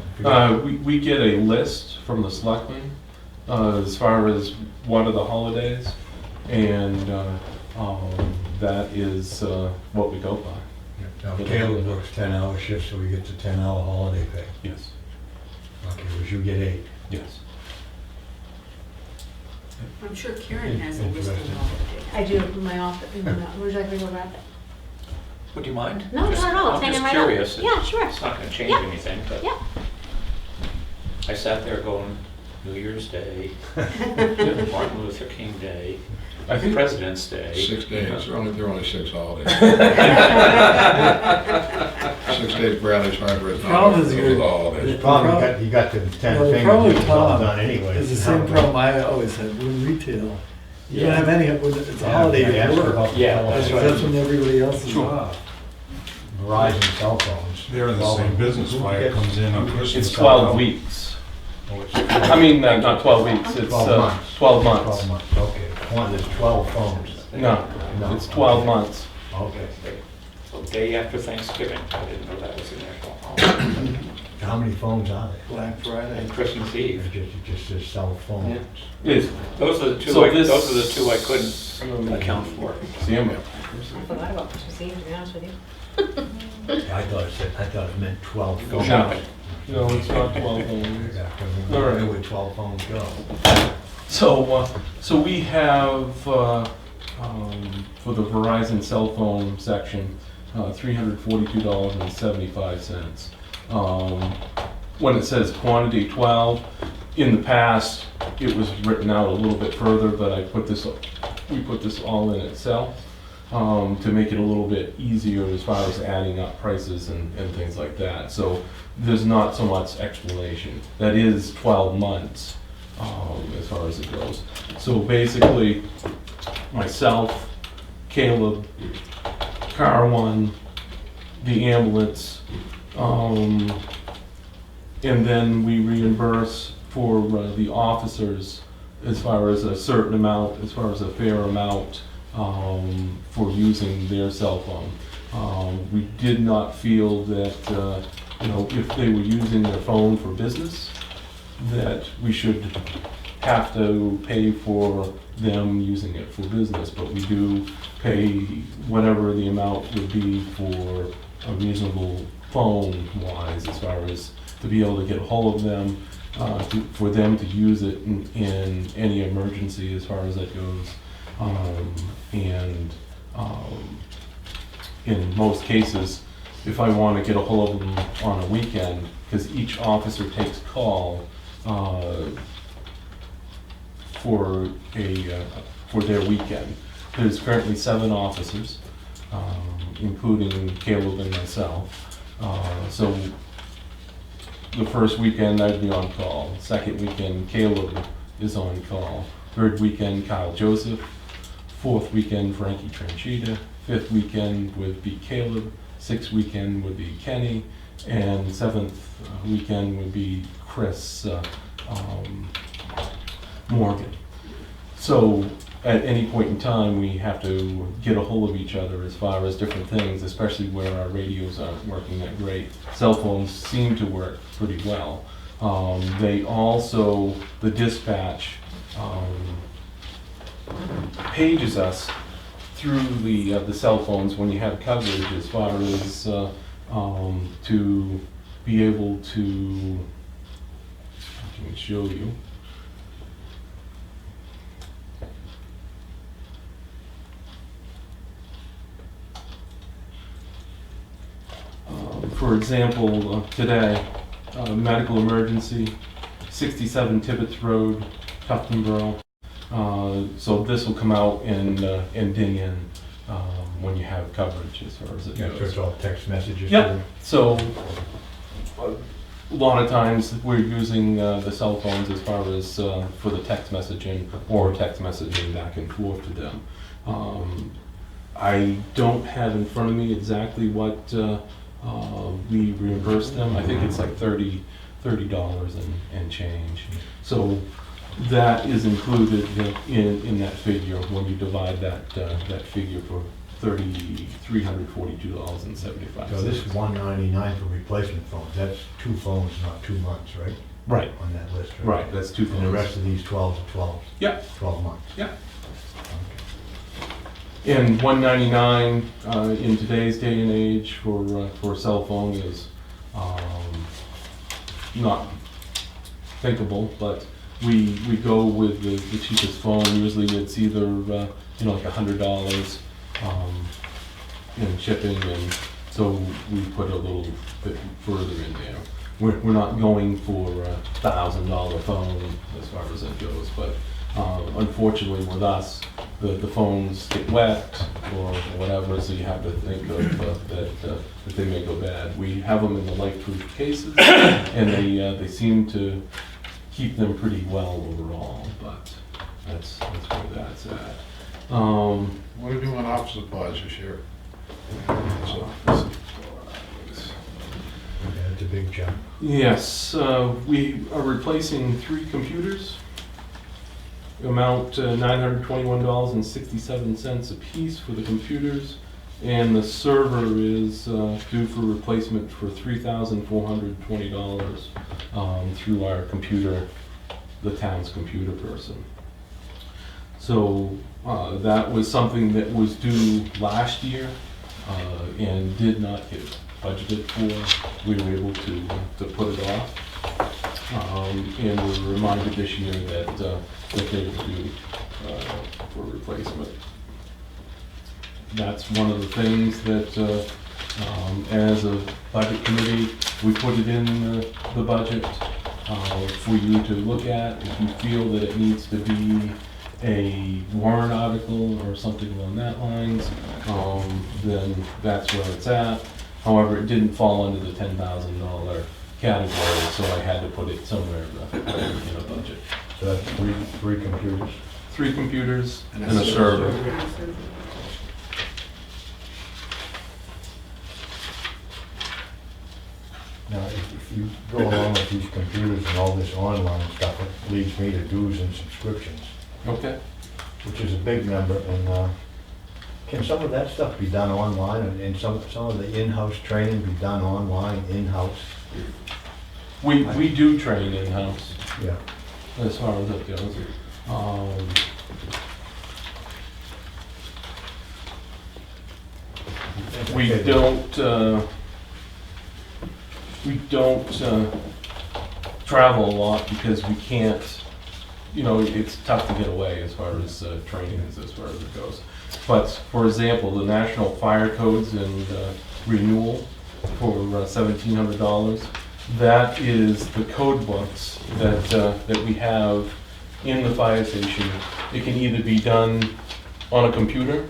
We get a list from the selectmen as far as what are the holidays, and that is what we go by. Now, Caleb works 10-hour shifts, so we get the 10-hour holiday pay. Yes, Okay, which you get 8. yes. I'm sure Karen has a list of Interesting. all the I do in my office, would you like me to go grab that? would you mind? No, not at all, it's I'm hanging just right up. curious. Yeah, sure. It's not gonna change Yeah. anything, but Yeah. I sat there going, New Year's Day, Martin Luther King Day, I think President's Day. 6 days, there are only 6 holidays. 6 days Bradley's hard written Problem off is for you're- the holidays. Problem, you got the 10 Well, the fingers, problem it's with all Tom done anyway. is the same problem I always had with retail. You don't have any, when it's a Yeah, holiday, I asked you her work. about the Yeah, telephone. that's right. That's when everybody else is Sure. off. Verizon cell phones. They're in the Well, same business, who why it gets- comes in on who gets Christmas. it's the 12 cell weeks. phone? Oh, it's I mean, not 12 weeks, it's 12 months. 12 12 months. months, okay. There's 12 phones. No, it's 12 months. Okay. So day after Thanksgiving, I didn't know that was the national holiday. How many phones are there? Black Friday. And Christmas Eve. It just says cell phone. Is, Those are the two, So those this- are the two I couldn't account for. see, I'm- I forgot about Christmas Eve, to be honest with you. I thought it meant 12 Go phones. shopping. no, it's not 12 phones. All right. Where would 12 phones go? So we have, for the Verizon cell phone section, $342.75. When it says quantity 12, in the past, it was written out a little bit further, but we put this all in itself, to make it a little bit easier as far as adding up prices and things like that. So there's not so much explanation. That is 12 months, as far as it goes. So basically, myself, Caleb, Car One, the ambulance, And then we reimburse for the officers as far as a certain amount, as far as a fair amount for using their cell phone. We did not feel that, if they were using their phone for business, that we should have to pay for them using it for business, but we do pay whatever the amount would be for a reasonable phone-wise, as far as to be able to get a hold of them, for them to use it in any emergency as far as that goes. In most cases, if I want to get a hold of them on a weekend, because each officer takes call for their weekend. There's currently 7 officers, including Caleb and myself. So the first weekend I'd be on call. Second weekend Caleb is on call. Third weekend Kyle Joseph. Fourth weekend Frankie Tranchita. Fifth weekend would be Caleb. Sixth weekend would be Kenny. And seventh weekend would be Chris Morgan. So at any point in time, we have to get a hold of each other as far as different things, especially where our radios aren't working that great. Cell phones seem to work pretty well. They also, the dispatch pages us through the cell phones when you have coverage, as far as to be able to, I can show you. For example, today, medical emergency, 67 Tibbetts Road, Tuftonboro. So this will come out and ding in when you have coverage as far as it Yeah, so goes. it's all text messages? Yep, so a lot of times we're using the cell phones as far as for the text messaging or text messaging back and forth to them. I don't have in front of me exactly what we reimburse them. I think it's like $30 and change. So that is included in that figure when you divide that figure for $3,342.75. So this is $199 for replacement phones, that's 2 phones, not 2 months, right? Right, On that list, right? right, that's 2 And the phones. rest of these 12 to 12? Yep. 12 months? Yep. And $199 in today's day and age for a cell phone is not thinkable, but we go with the cheapest phone. Usually it's either like $100 in shipping, and so we put a little bit further in there. We're not going for a $1,000 phone as far as it goes, but unfortunately with us, the phones get wet or whatever, so you have to think of that they may go bad. We have them in the light-proof cases, and they seem to keep them pretty well overall, but that's where that's at. What are you doing on office supplies this year? So, Yeah, it's a big jump. Yes, we are replacing 3 computers. Amount $921.67 a piece for the computers, and the server is due for replacement for $3,420 through our computer, the town's computer person. So that was something that was due last year and did not get budgeted for. We were able to put it off. And we were reminded this year that they were due for replacement. That's one of the things that, as a budget committee, we put it in the budget for you to look at. If you feel that it needs to be a warrant article or something along that lines, then that's where it's at. However, it didn't fall under the $10,000 category, so I had to put it somewhere in a budget. So that's three computers? 3 computers and a server. Now, if you go along with these computers and all this online stuff, it leads me to dues and subscriptions, Okay. which is a big number, and can some of that stuff be done online, and some of the in-house training be done online, in-house? We do train in-house Yeah. as far as that goes. We don't travel a lot because we can't, it's tough to get away as far as training as far as it goes. But for example, the National Fire Codes and renewal for $1,700, that is the code books that we have in the fire station. It can either be done on a computer.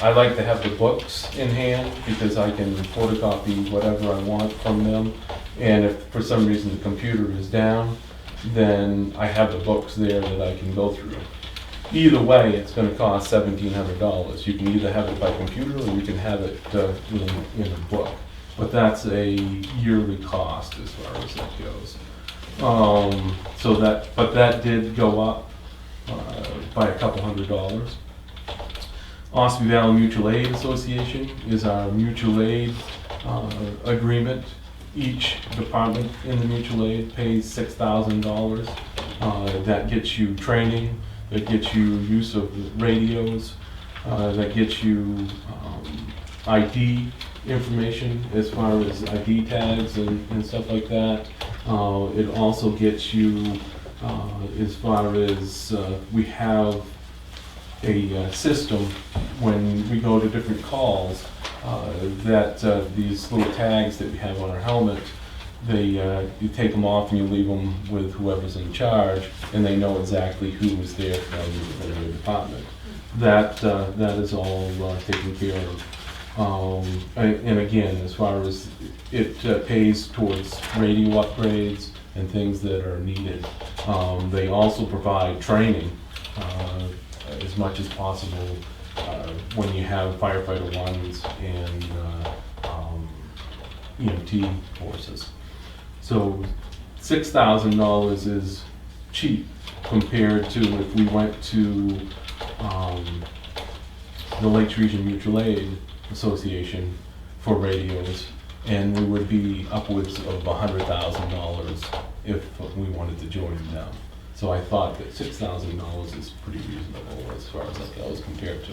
I like to have the books in hand because I can photocopy whatever I want from them. And if for some reason the computer is down, then I have the books there that I can go through. Either way, it's going to cost $1,700. You can either have it by computer or you can have it in a book. But that's a yearly cost as far as that goes. But that did go up by a couple $100. Ospey Valley Mutual Aid Association is our mutual aid agreement. Each department in the mutual aid pays $6,000. That gets you training, that gets you use of radios, that gets you ID information as far as ID tags and stuff like that. It also gets you as far as we have a system when we go to different calls that these little tags that we have on our helmet, you take them off and you leave them with whoever's in charge, and they know exactly who is there from your department. That is all taken care of. And again, as far as it pays towards radio upgrades and things that are needed. They also provide training as much as possible when you have firefighter ones and EMT courses. So $6,000 is cheap compared to if we went to the Lakes Region Mutual Aid Association for radios, and we would be upwards of $100,000 if we wanted to join them. So I thought that $6,000 is pretty reasonable as far as that goes compared to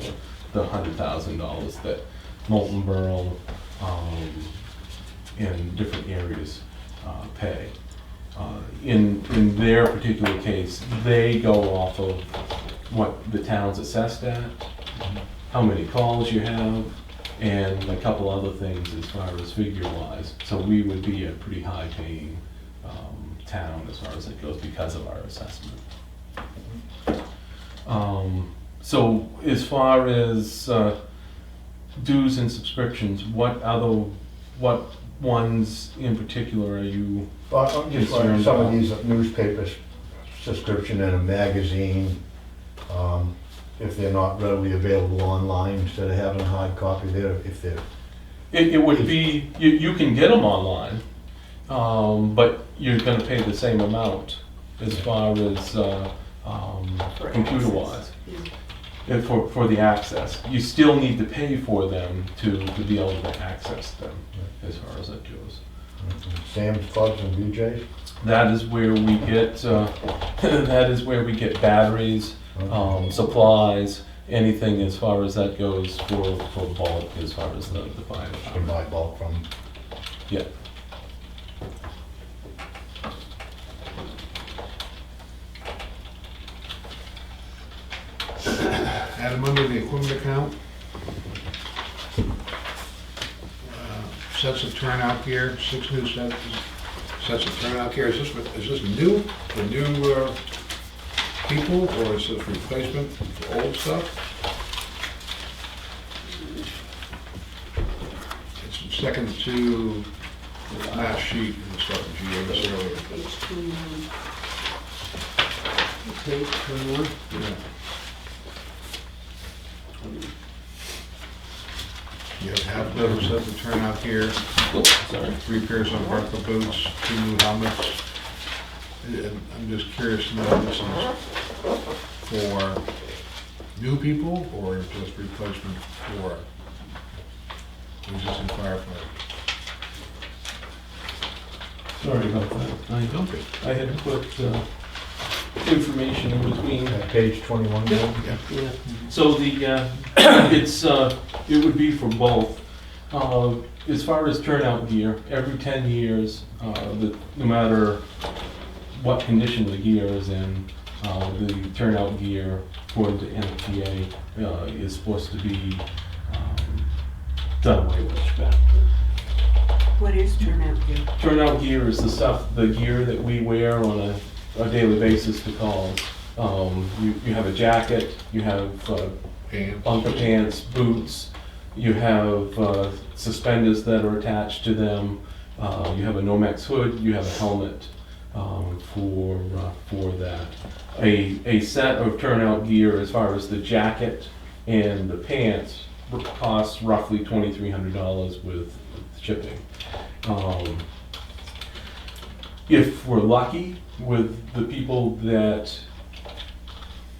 the $100,000 that Molten Borough in different areas pay. In their particular case, they go off of what the town's assessed at, how many calls you have, and a couple other things as far as figure-wise. So we would be a pretty high-paying town as far as it goes because of our assessment. So as far as dues and subscriptions, what ones in particular are you Well, I'm just wondering, concerned some of about? these newspaper subscription and a magazine, if they're not readily available online, instead of having a hard copy there, if they're, It would be, you can get them online, but you're gonna pay the same amount as far as computer-wise. And for the access. You still need to pay for them to be able to access them, as far as that goes. Sam's Clubs and BJ's. That is where we get, batteries, supplies, anything as far as that goes for bulk, as far as the fire You can department. buy bulk from. Yeah. Adam, under the equipment account, sets of turnout gear, 6 new sets of turnout gear. Is this new, for new people, or is this replacement for old stuff? It's second to the last sheet in the stuff that you gave us earlier. Page 21. Page 21. Yeah. You have half dozen sets of turnout gear, Sorry. 3 pairs of Barca boots, 2 new helmets. And I'm just curious to know if this is for new people or just replacement for existing firefighters? Sorry about that. I had put information in between. Page 21. Yeah. Yeah. So the, it would be for both. As far as turnout gear, every 10 years, no matter what condition the gear is in, the turnout gear according to NFPA is supposed to be done away with. What is turnout gear? Turnout gear is the gear that we wear on a daily basis to calls. You have a jacket, you have Pants. bunker pants, boots, you have suspenders that are attached to them, you have a Nomex hood, you have a helmet for that. A set of turnout gear as far as the jacket and the pants costs roughly $2,300 with shipping. If we're lucky with the people that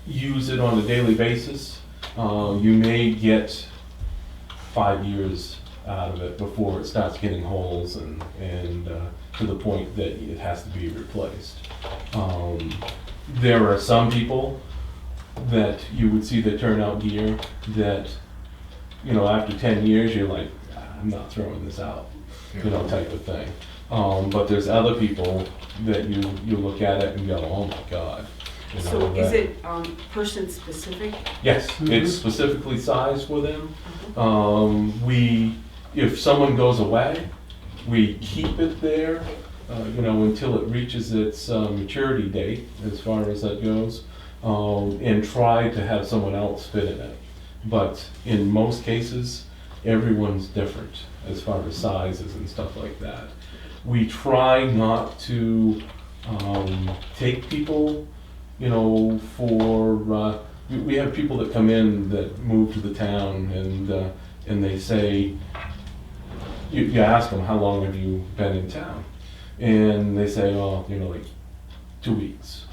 use it on a daily basis, you may get 5 years out of it before it starts getting holes and to the point that it has to be replaced. There are some people that you would see that turnout gear that, after 10 years, you're like, I'm not throwing this out, type of thing. But there's other people that you look at it and go, oh my God. So is it person specific? Yes, it's specifically sized for them. If someone goes away, we keep it there, until it reaches its maturity date, as far as that goes, and try to have someone else fit in it. But in most cases, everyone's different as far as sizes and stuff like that. We try not to take people, we have people that come in that move to the town and they say, you ask them, how long have you been in town? And they say, oh, like 2 weeks.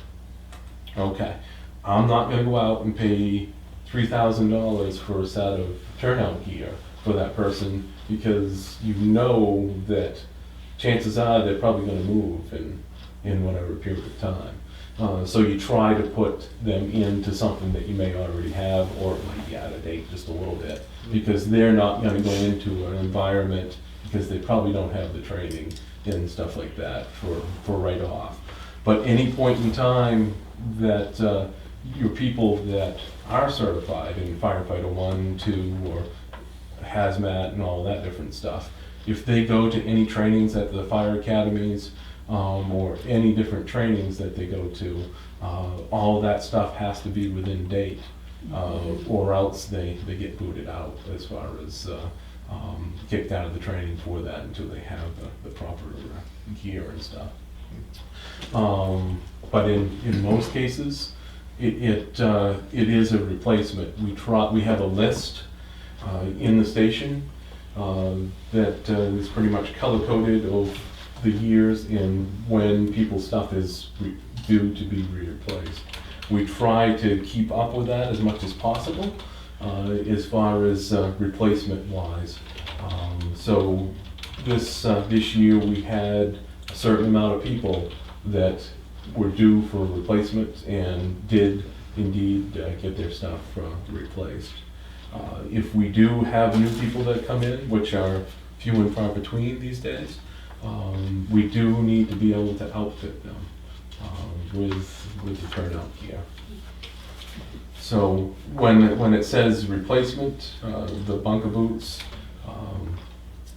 Okay, I'm not gonna go out and pay $3,000 for a set of turnout gear for that person because that chances are they're probably gonna move in whatever period of time. So you try to put them into something that you may already have, or it might be out of date just a little bit, because they're not gonna go into an environment because they probably don't have the training and stuff like that for right off. But any point in time that your people that are certified in firefighter 1, 2, or hazmat and all that different stuff, if they go to any trainings at the fire academies, or any different trainings that they go to, all of that stuff has to be within date, or else they get booted out as far as kicked out of the training for that until they have the proper gear and stuff. But in most cases, it is a replacement. We have a list in the station that is pretty much color-coded of the years and when people's stuff is due to be replaced. We try to keep up with that as much as possible as far as replacement-wise. So this year we had a certain amount of people that were due for replacement and did indeed get their stuff replaced. If we do have new people that come in, which are few and far between these days, we do need to be able to outfit them with the turnout gear. So when it says replacement, the bunker boots,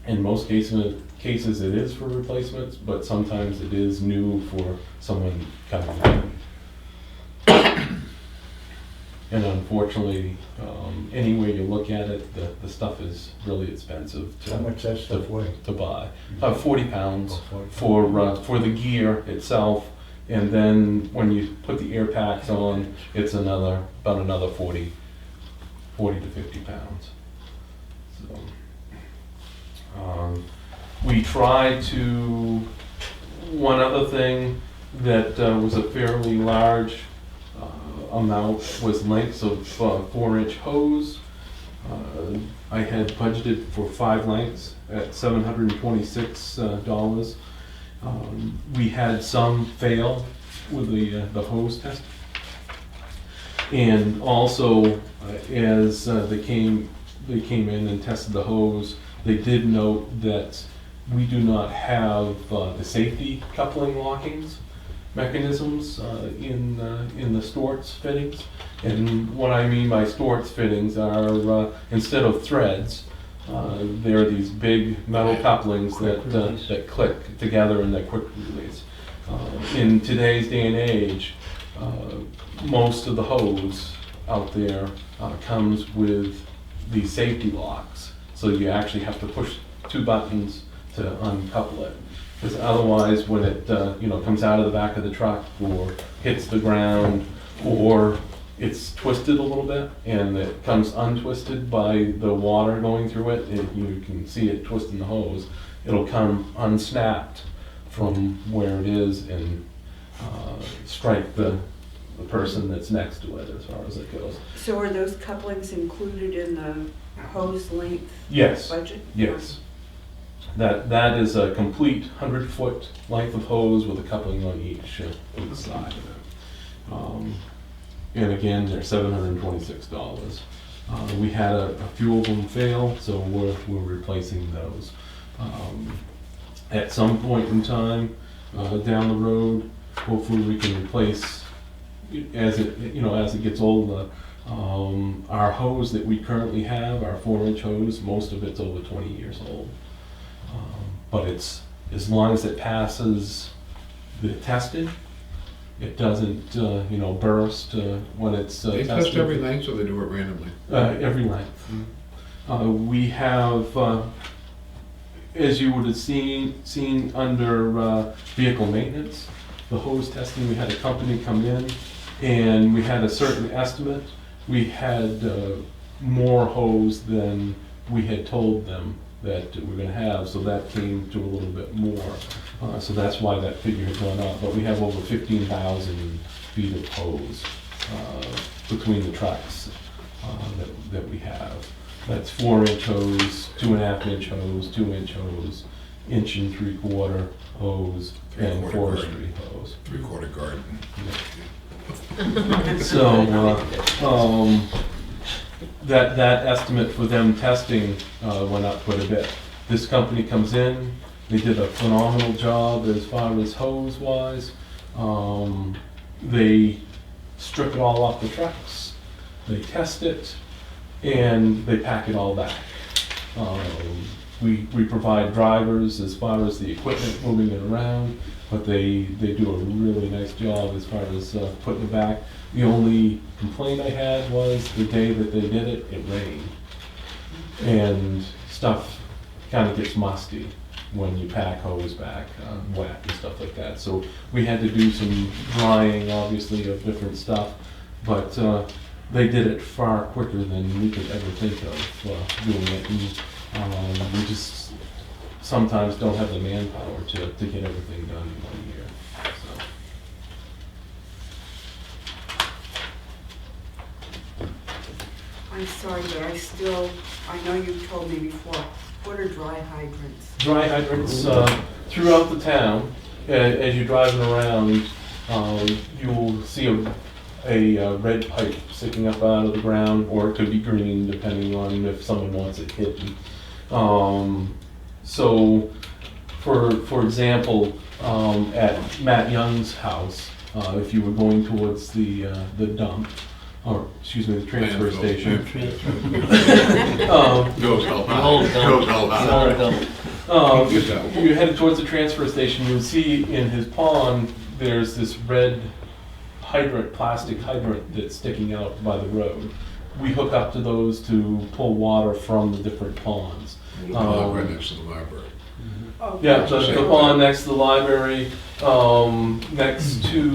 in most cases it is for replacements, but sometimes it is new for someone coming in. And unfortunately, any way you look at it, the stuff is really expensive How much that stuff weigh? to buy. 40 pounds Oh, 40. for the gear itself, and then when you put the air packs on, it's about another 40 to 50 pounds. So, We tried to, one other thing that was a fairly large amount was lengths of 4-inch hose. I had budgeted for 5 lengths at $726. We had some fail with the hose test. And also, as they came in and tested the hose, they did note that we do not have the safety coupling lockings mechanisms in the Storts fittings. And what I mean by Storts fittings are, instead of threads, they're these big metal couplings that click together in that quick release. In today's day and age, most of the hose out there comes with these safety locks. So you actually have to push 2 buttons to uncouple it. Because otherwise, when it comes out of the back of the truck or hits the ground, or it's twisted a little bit and it comes untwisted by the water going through it, you can see it twisting the hose, it'll come unsnapped from where it is and strike the person that's next to it as far as it goes. So are those couplings included in the hose length Yes, budget? yes. That is a complete 100-foot length of hose with a coupling on each side of it. And again, they're $726. We had a few of them fail, so we're replacing those. At some point in time down the road, hopefully we can replace, as it gets older, our hose that we currently have, our 4-inch hose, most of it's over 20 years old. But it's, as long as it passes the testing, it doesn't, burst when it's They tested. test every length, so they do it randomly? Every length. We have, as you would have seen under vehicle maintenance, the hose testing, we had a company come in and we had a certain estimate. We had more hose than we had told them that we're gonna have, so that came to a little bit more. So that's why that figure has gone up, but we have over 15,000 feet of hose between the trucks that we have. That's 4-inch hose, 2.5-inch hose, 2-inch hose, 1 3/4 hose, and 3/4 forestry hose. 3/4 garden. So, that estimate for them testing went up quite a bit. This company comes in, they did a phenomenal job as far as hose wise. They strip it all off the trucks, they test it, and they pack it all back. We provide drivers as far as the equipment moving it around, but they do a really nice job as far as putting it back. The only complaint I had was the day that they did it, it rained. And stuff kind of gets musty when you pack hose back, wet and stuff like that. So we had to do some drying, obviously, of different stuff, but they did it far quicker than we could ever think of doing it. And we just sometimes don't have the manpower to get everything done in 1 year. So. I'm sorry, but I know you've told me before, what are dry hydrants? Dry hydrants throughout the town. As you're driving around, you'll see a red pipe sticking up out of the ground, or it could be green, depending on if someone wants it hidden. So, for example, at Matt Young's house, if you were going towards the dump, or excuse me, the transfer station. Goes help out. Old dump. Goes help out. Old dump. You headed towards the transfer station, you'll see in his pond, there's this red hydrant, plastic hydrant that's sticking out by the road. We hook up to those to pull water from the different ponds. Right next to the library. Oh, Yeah, the pond next to the library, next to,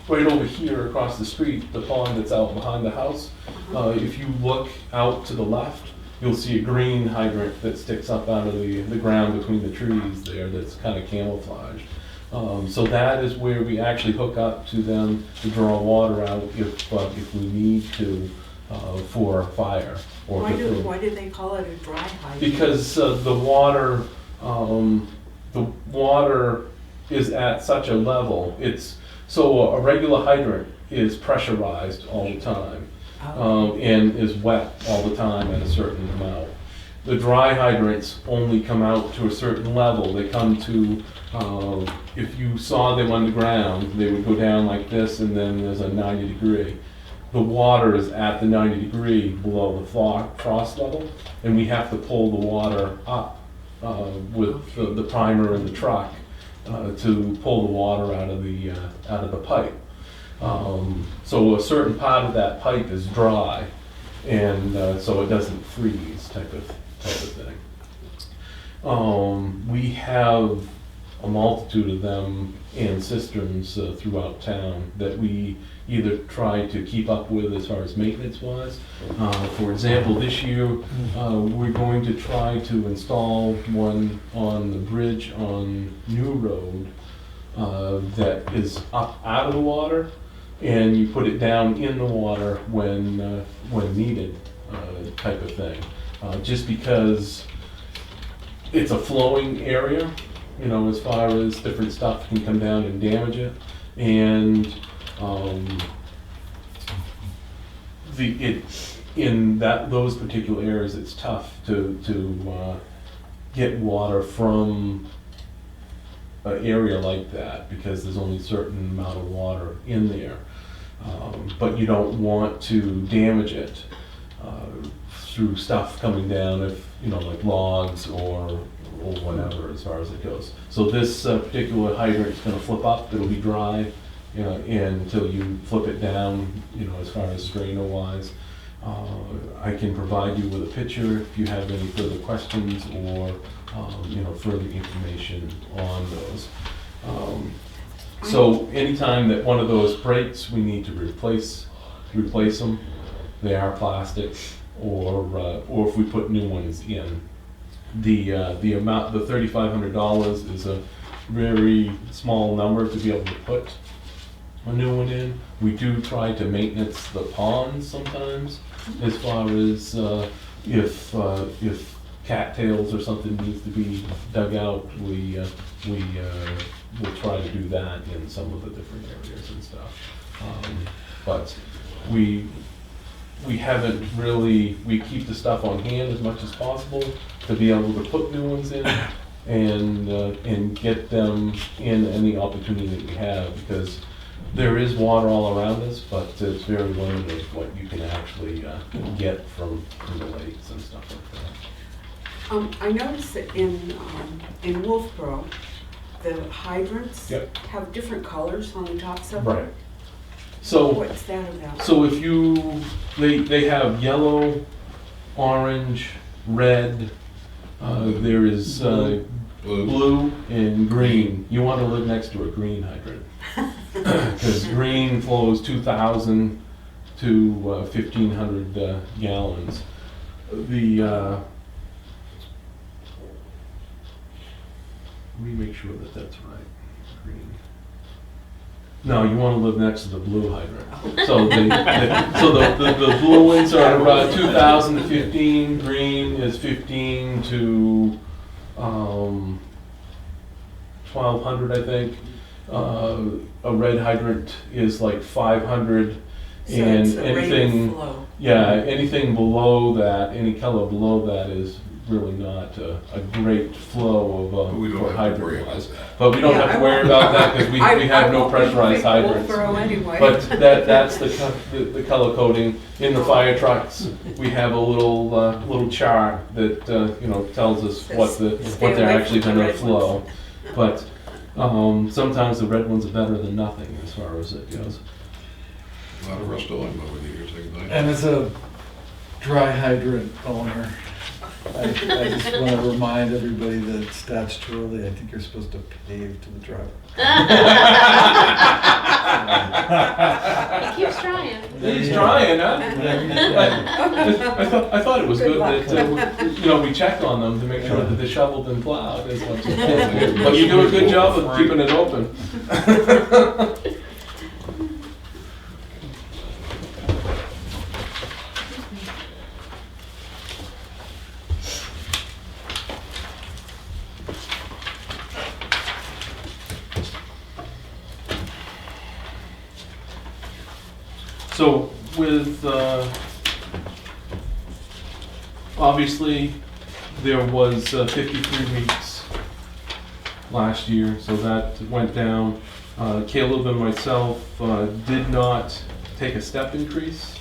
right over here across the street, the pond that's out behind the house. If you look out to the left, you'll see a green hydrant that sticks up out of the ground between the trees there that's kind of camouflaged. So that is where we actually hook up to them to draw water out if we need to for a fire. Or Why do they call it a dry hydrant? because the water is at such a level. So a regular hydrant is pressurized all the time and is wet all the time at a certain amount. The dry hydrants only come out to a certain level. They come to, if you saw them underground, they would go down like this, and then there's a 90 degree. The water is at the 90 degree below the frost level, and we have to pull the water up with the primer in the truck to pull the water out of the pipe. So a certain part of that pipe is dry, and so it doesn't freeze type of thing. We have a multitude of them in cisterns throughout town that we either try to keep up with as far as maintenance wise. For example, this year we're going to try to install one on the bridge on New Road that is up out of the water, and you put it down in the water when needed, type of thing. Just because it's a flowing area, as far as different stuff can come down and damage it, and in those particular areas, it's tough to get water from an area like that because there's only a certain amount of water in there. But you don't want to damage it through stuff coming down, if like logs or whatever, as far as it goes. So this particular hydrant is going to flip up. It'll be dry until you flip it down. As far as strainer wise, I can provide you with a picture if you have any further questions or further information on those. So anytime that one of those breaks, we need to replace them. They are plastic, or if we put new ones in. The amount, the $3,500 is a very small number to be able to put a new one in. We do try to maintenance the ponds sometimes, as far as if cattails or something needs to be dug out, we'll try to do that in some of the different areas and stuff. But we haven't really, we keep the stuff on hand as much as possible to be able to put new ones in and get them in any opportunity that we have, because there is water all around us, but it's very limited what you can actually get from the lakes and stuff like that. I noticed that in Wolfboro, the hydrants Yep. have different colors on the tops of Right. them. So, What's that about? so if they have yellow, orange, red, there is blue and green. You want to live next to a green hydrant. Because green flows 2,000 to 1,500 gallons. Let me make sure that that's right. Green. No, you want to live next to the blue hydrant. So the blue ones are about 2,000 to 15. Green is 15 to 1,200, I think. A red hydrant is like 500, So and it's a rate of anything, flow. anything below that, any color below that is really not a great flow of But we don't for have to worry hydrant. about that. But we don't Yeah, have to I worry won't- about that because we have no pressurized hydrants. Anyway. But that's the color coding. In the fire trucks, we have a little chart that tells us what Stay they're away actually from the going to red flow. ones. But sometimes the red ones are better than nothing as far as it goes. A lot of rust on them over the years, I can tell you. And as a dry hydrant owner, I just want to remind everybody that statutorily, I think you're supposed to pave to the driveway. He keeps trying. He's trying, huh? I thought it was Good good luck. that, we checked on them to make sure that they're shoveled and plowed as much as possible. But you do a good job of keeping it open. So with, obviously, there was 53 weeks last year, so that went down. Caleb and myself did not take a step increase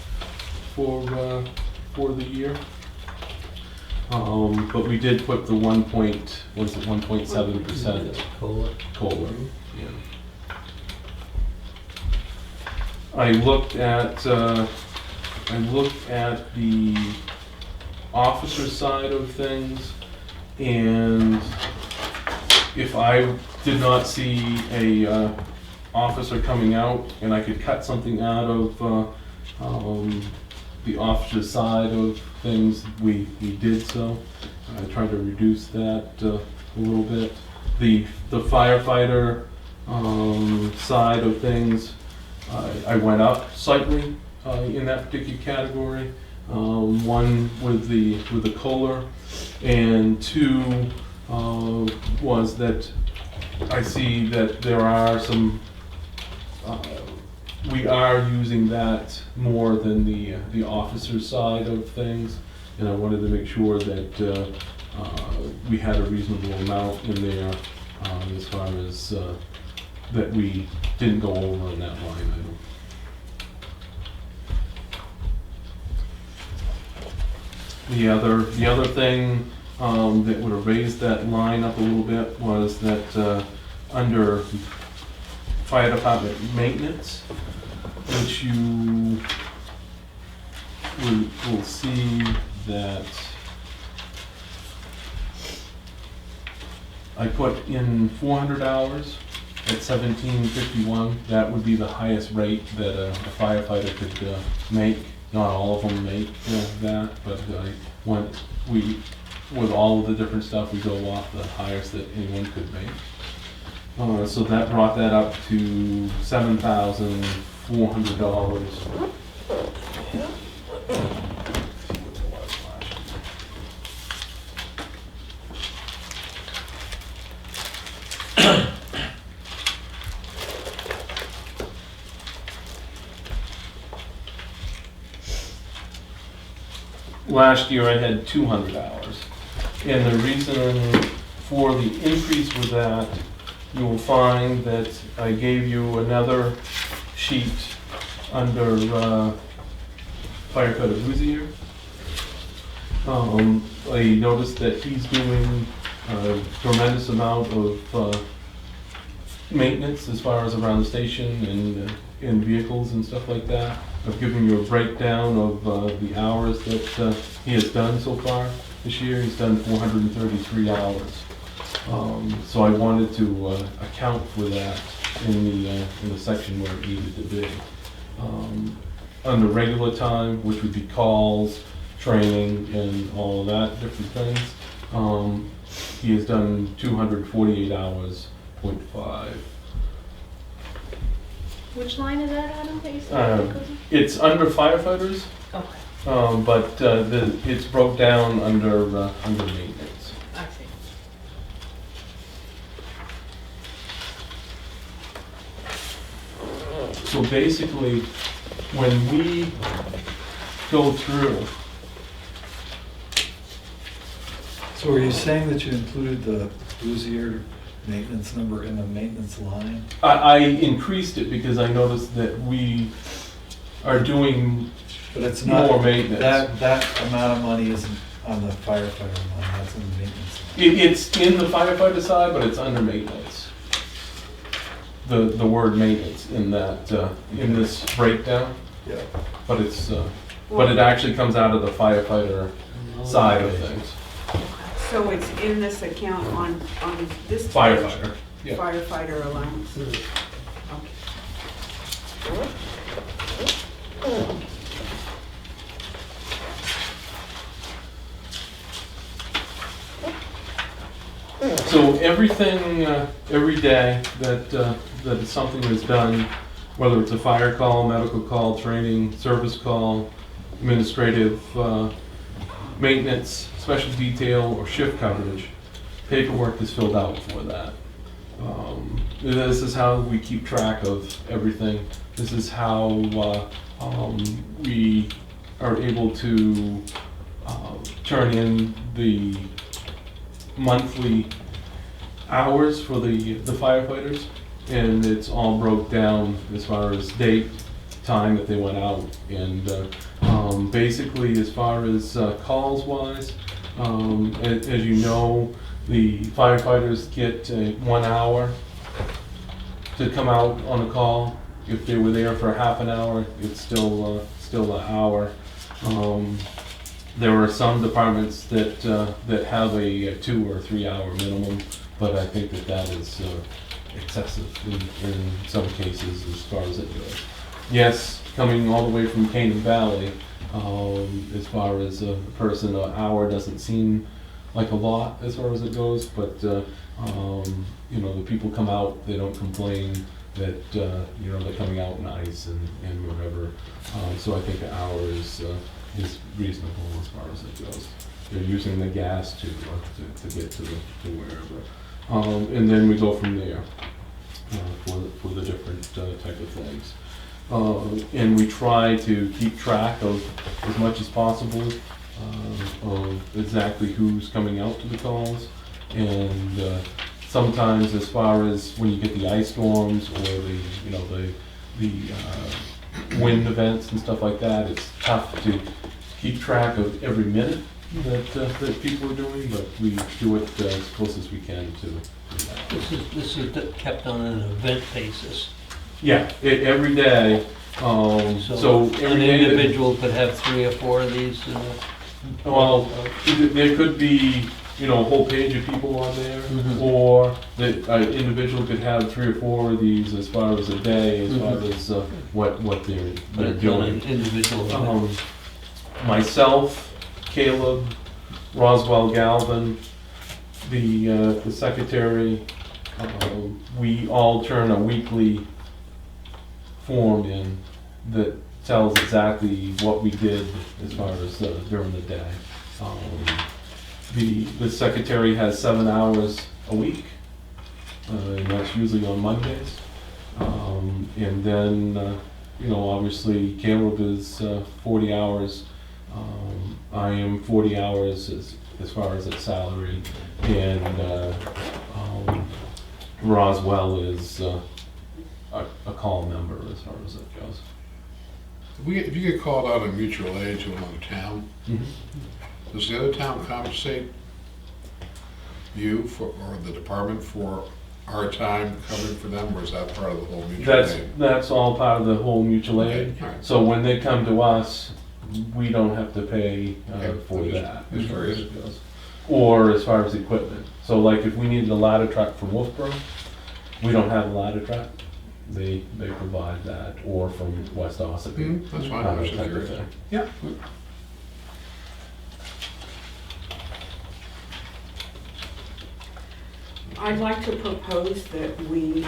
for the year. But we did put the 1.7% COLA. Yeah. I looked at the officer side of things, and if I did not see a officer coming out and I could cut something out of the officer side of things, we did so. I tried to reduce that a little bit. The firefighter side of things, I went up slightly in that particular category. One with the COLA, and two was that I see that there are some. We are using that more than the officer side of things, and I wanted to make sure that we had a reasonable amount in there as far as that we didn't go over on that line item. The other thing that would have raised that line up a little bit was that under fire department maintenance, which you will see that I put in 400 hours at $17.51. That would be the highest rate that a firefighter could make. Not all of them make that, but with all of the different stuff, we go off the highest that anyone could make. So that brought that up to $7,400. Last year I had 200 hours. And the reason for the increase with that, you will find that I gave you another sheet under firefighter Bouzier. I noticed that he's doing a tremendous amount of maintenance as far as around the station and in vehicles and stuff like that. I've given you a breakdown of the hours that he has done so far this year. He's done 433 hours. So I wanted to account for that in the section where it needed to be. Under regular time, which would be calls, training, and all of that different things, he has done 248 hours, 0.5. Which line is that, Adam, that you said? It's under firefighters, Okay, but it's broke down under maintenance. I see. So basically, when we go through, So are you saying that you included the Bouzier maintenance number in the maintenance line? I increased it because I noticed that we are doing But it's not, more maintenance. that amount of money isn't on the firefighter line, that's in the maintenance line. It's in the firefighter side, but it's under maintenance. The word maintenance in that, in this breakdown, Yeah. but it's, but it actually comes out of the firefighter side of things. So it's in this account on this page? Firefighter, yeah. Firefighter allowance. Okay. So everything, every day that something is done, whether it's a fire call, medical call, training, service call, administrative, maintenance, special detail, or shift coverage, paperwork is filled out for that. This is how we keep track of everything. This is how we are able to turn in the monthly hours for the firefighters, and it's all broke down as far as date, time that they went out, and basically as far as calls wise, as you know, the firefighters get 1 hour to come out on a call. If they were there for half an hour, it's still an hour. There are some departments that have a 2 or 3 hour minimum, but I think that is excessive in some cases as far as it goes. Yes, coming all the way from Canaan Valley, as far as a person, an hour doesn't seem like a lot as far as it goes, but you know, the people come out, they don't complain that you know, they're coming out nice and whatever. So I think an hour is reasonable as far as it goes. They're using the gas to get to wherever, and then we go from there for the different type of things. And we try to keep track of as much as possible of exactly who's coming out to the calls, and sometimes as far as when you get the ice storms or the wind events and stuff like that, it's tough to keep track of every minute that people are doing, but we do it as close as we can to that. This is kept on an event basis. Yeah, every day. So An every day that- individual could have 3 or 4 of these. Well, there could be, you know, a whole page of people on there, Mhm. or that an individual could have 3 or 4 of these as far as a day, as far Mhm. as what But they're it's on an doing. individual event. Myself, Caleb, Roswell Galvin, the secretary, we all turn a weekly form in that tells exactly what we did as far as during the day. The secretary has 7 hours a week, and that's usually on Mondays. And then, you know, obviously Caleb is 40 hours. I am 40 hours as far as its salary, and Roswell is a call member as far as it goes. If you get called out on mutual aid to another town, does the other town compensate you for, or the department for our time covering for them, or is that part of the whole mutual aid? That's all part of the whole mutual aid. Okay, all right. So when they come to us, we don't have to pay Okay, for I'm just- that. just as far as curious. it goes. Or as far as equipment. So like if we needed a ladder truck from Wolfboro, we don't have a ladder truck. They provide that, or from West Ossipee. That's fine, I was just type of curious. thing. Yeah. I'd like to propose that we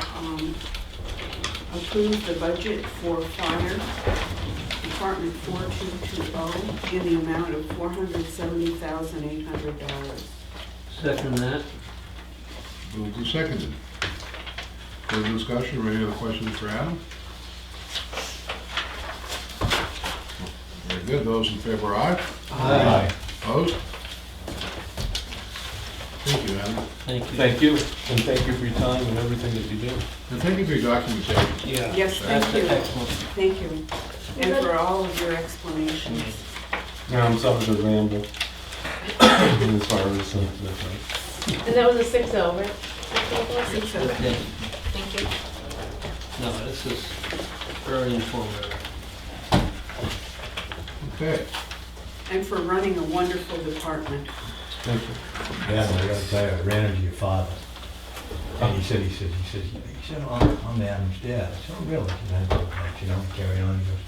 approve the budget for fire department 4220 in the amount of $470,800. Second that. Moved and seconded. Further discussion or any other questions for Adam? Very good, those in favor, aye? Aye. Opposed? Thank you, Adam. Thank you. Thank you, and thank you for your time and everything that you do. And thank you for your documentation. Yeah. Yes, thank That's you. excellent. Thank you. And for all of your explanations. Yeah, I'm sorry to ramble. As far as that's right. And that was a 6-0, right? 6-0. Okay. Thank you. No, this is very informative. Okay. And for running a wonderful department. Thank you. Yeah, I gotta tell you, I ran into your father. And he said, oh, I'm Adam's dad. I said, oh, really? And I go, you know, carry on. He goes,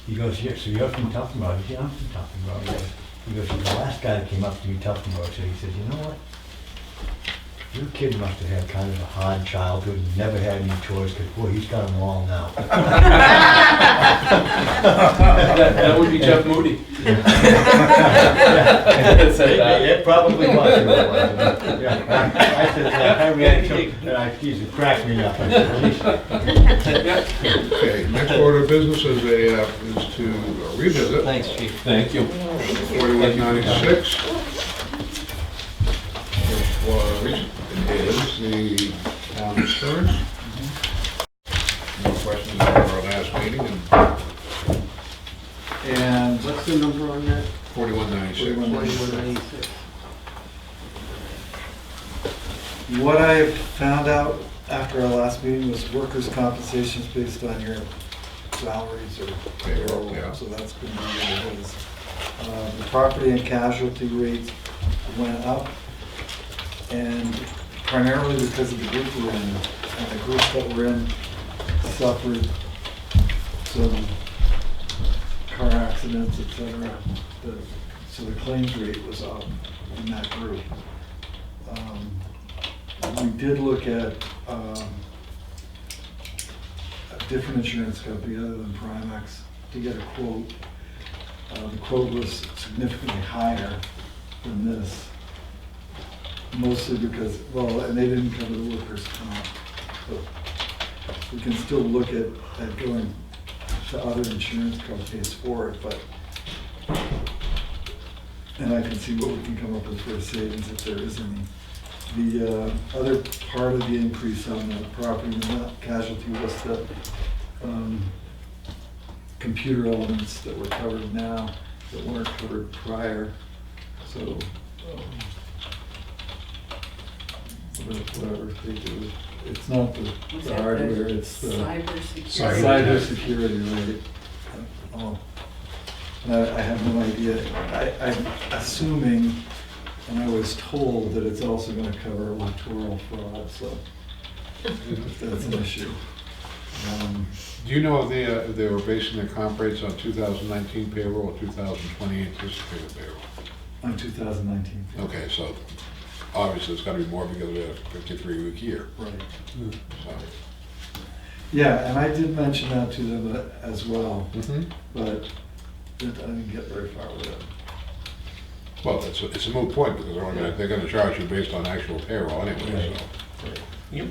He goes, yeah, so you're from Tufton? I said, yeah, I'm from Tufton. He goes, the last guy that came up to me, Tufton, so he says, you know what? Your kid must have had kind of a hard childhood, and never had any toys, because boy, he's got them all now. That would be Jeff Moody. It probably was. Yeah. I said, I read it, and I, geez, it cracked me up. I said, geez. Okay, next order of business is to revisit Thanks, chief. Thank you. 4196. Which is the town insurance. No questions after our last meeting, and And What's the number on that? 4196. 4196. what I found out after our last meeting was workers' compensation is based on your salaries or Payroll, payroll, yeah. so that's going to be what it is. The property and casualty rates went up, and primarily because of the group we're in, and the groups that we're in suffered some car accidents, et cetera. So the claims rate was up in that group. We did look at a different insurance company other than Primex to get a quote. The quote was significantly higher than this, mostly because, well, and they didn't cover the workers' comp, but we can still look at going to other insurance companies for it, but, and I can see what we can come up with for a savings if there is any. The other part of the increase on the property and casualty was the computer elements that were covered now that weren't covered prior. So whatever they do, it's not Was the that hardware, it's the cybersecurity? cybersecurity, right? Oh, and I have no idea. I'm assuming, and I was told that it's also going to cover electoral fraud, so if that's an issue. Do you know if they were basing their comp rates on 2019 payroll or 2020 anticipated payroll? On 2019. Okay, so obviously it's got to be more because we have a 53-week year. Right. So. Yeah, and I did mention that to them as well, Mm-hmm. but I didn't get very far with it. Well, it's a moot point because they're going to charge you based on actual payroll anyway, Right. so. Right.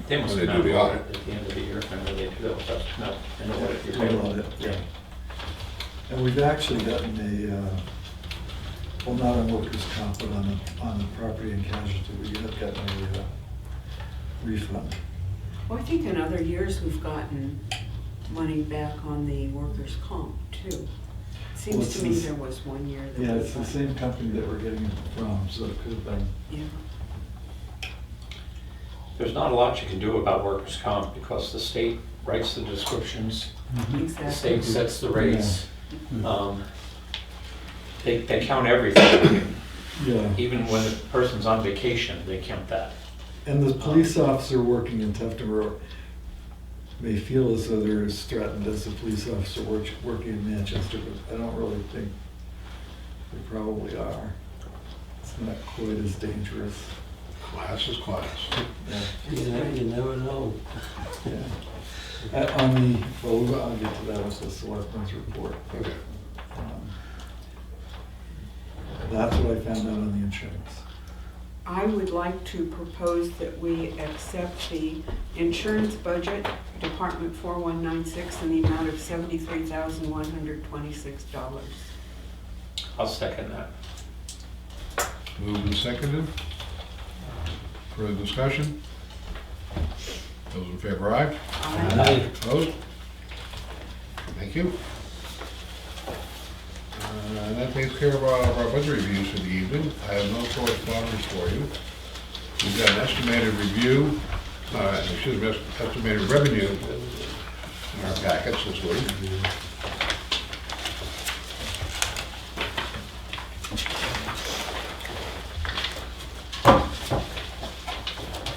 They must When they have do the known audit. at the end of the year, remember they do that with us, no, I know what you're I saying. love it, yeah. And we've actually gotten well, not on workers' comp, but on the property and casualty, we have gotten a refund. Well, I think in other years, we've gotten money back on the workers' comp too. Well, Seems it's to me this- there was one year that we Yeah, it's the got- same company that we're getting it from, so it could have been. Yeah. There's not a lot you can do about workers' comp because the state writes the descriptions, the Exactly. state sets the rates. They count everything, Yeah. even when the person's on vacation, they count that. And the police officer working in Tufton may feel as though they're as threatened as the police officer working in Manchester, but I don't really think they probably are. It's not quite as dangerous. Class is class. Yeah. You never know. Yeah. Well, I'll get to that with the selectmen's report. Okay. That's what I found out on the insurance. I would like to propose that we accept the insurance budget, Department 4196, in the amount of $73,126. I'll second that. Moved and seconded. Further discussion? Those in favor, aye? Aye. Opposed? Thank you. That takes care of our budget reviews for the evening. I have no correspondence for you. We've got an estimated review, estimated revenue in our packets this week.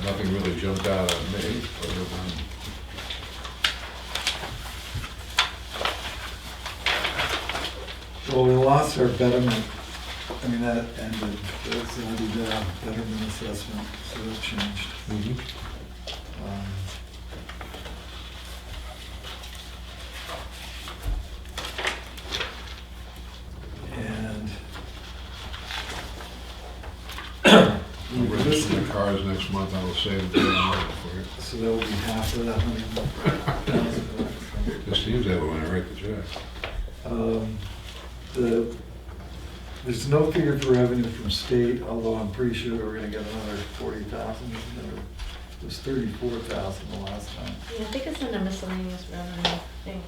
Nothing really jumped out at me, other than Well, we lost our betterment, I mean, that ended, that's already there, betterment assessment, so that changed. Um, And I'll we register listed, the cars next month, I will save the money for it. so that will be half of that $100,000. It seems that way when I write the check. There's no figure for revenue from state, although I'm pretty sure we're gonna get another 40,000, it was 34,000 the last time. Yeah, I think it's under miscellaneous revenue, I think.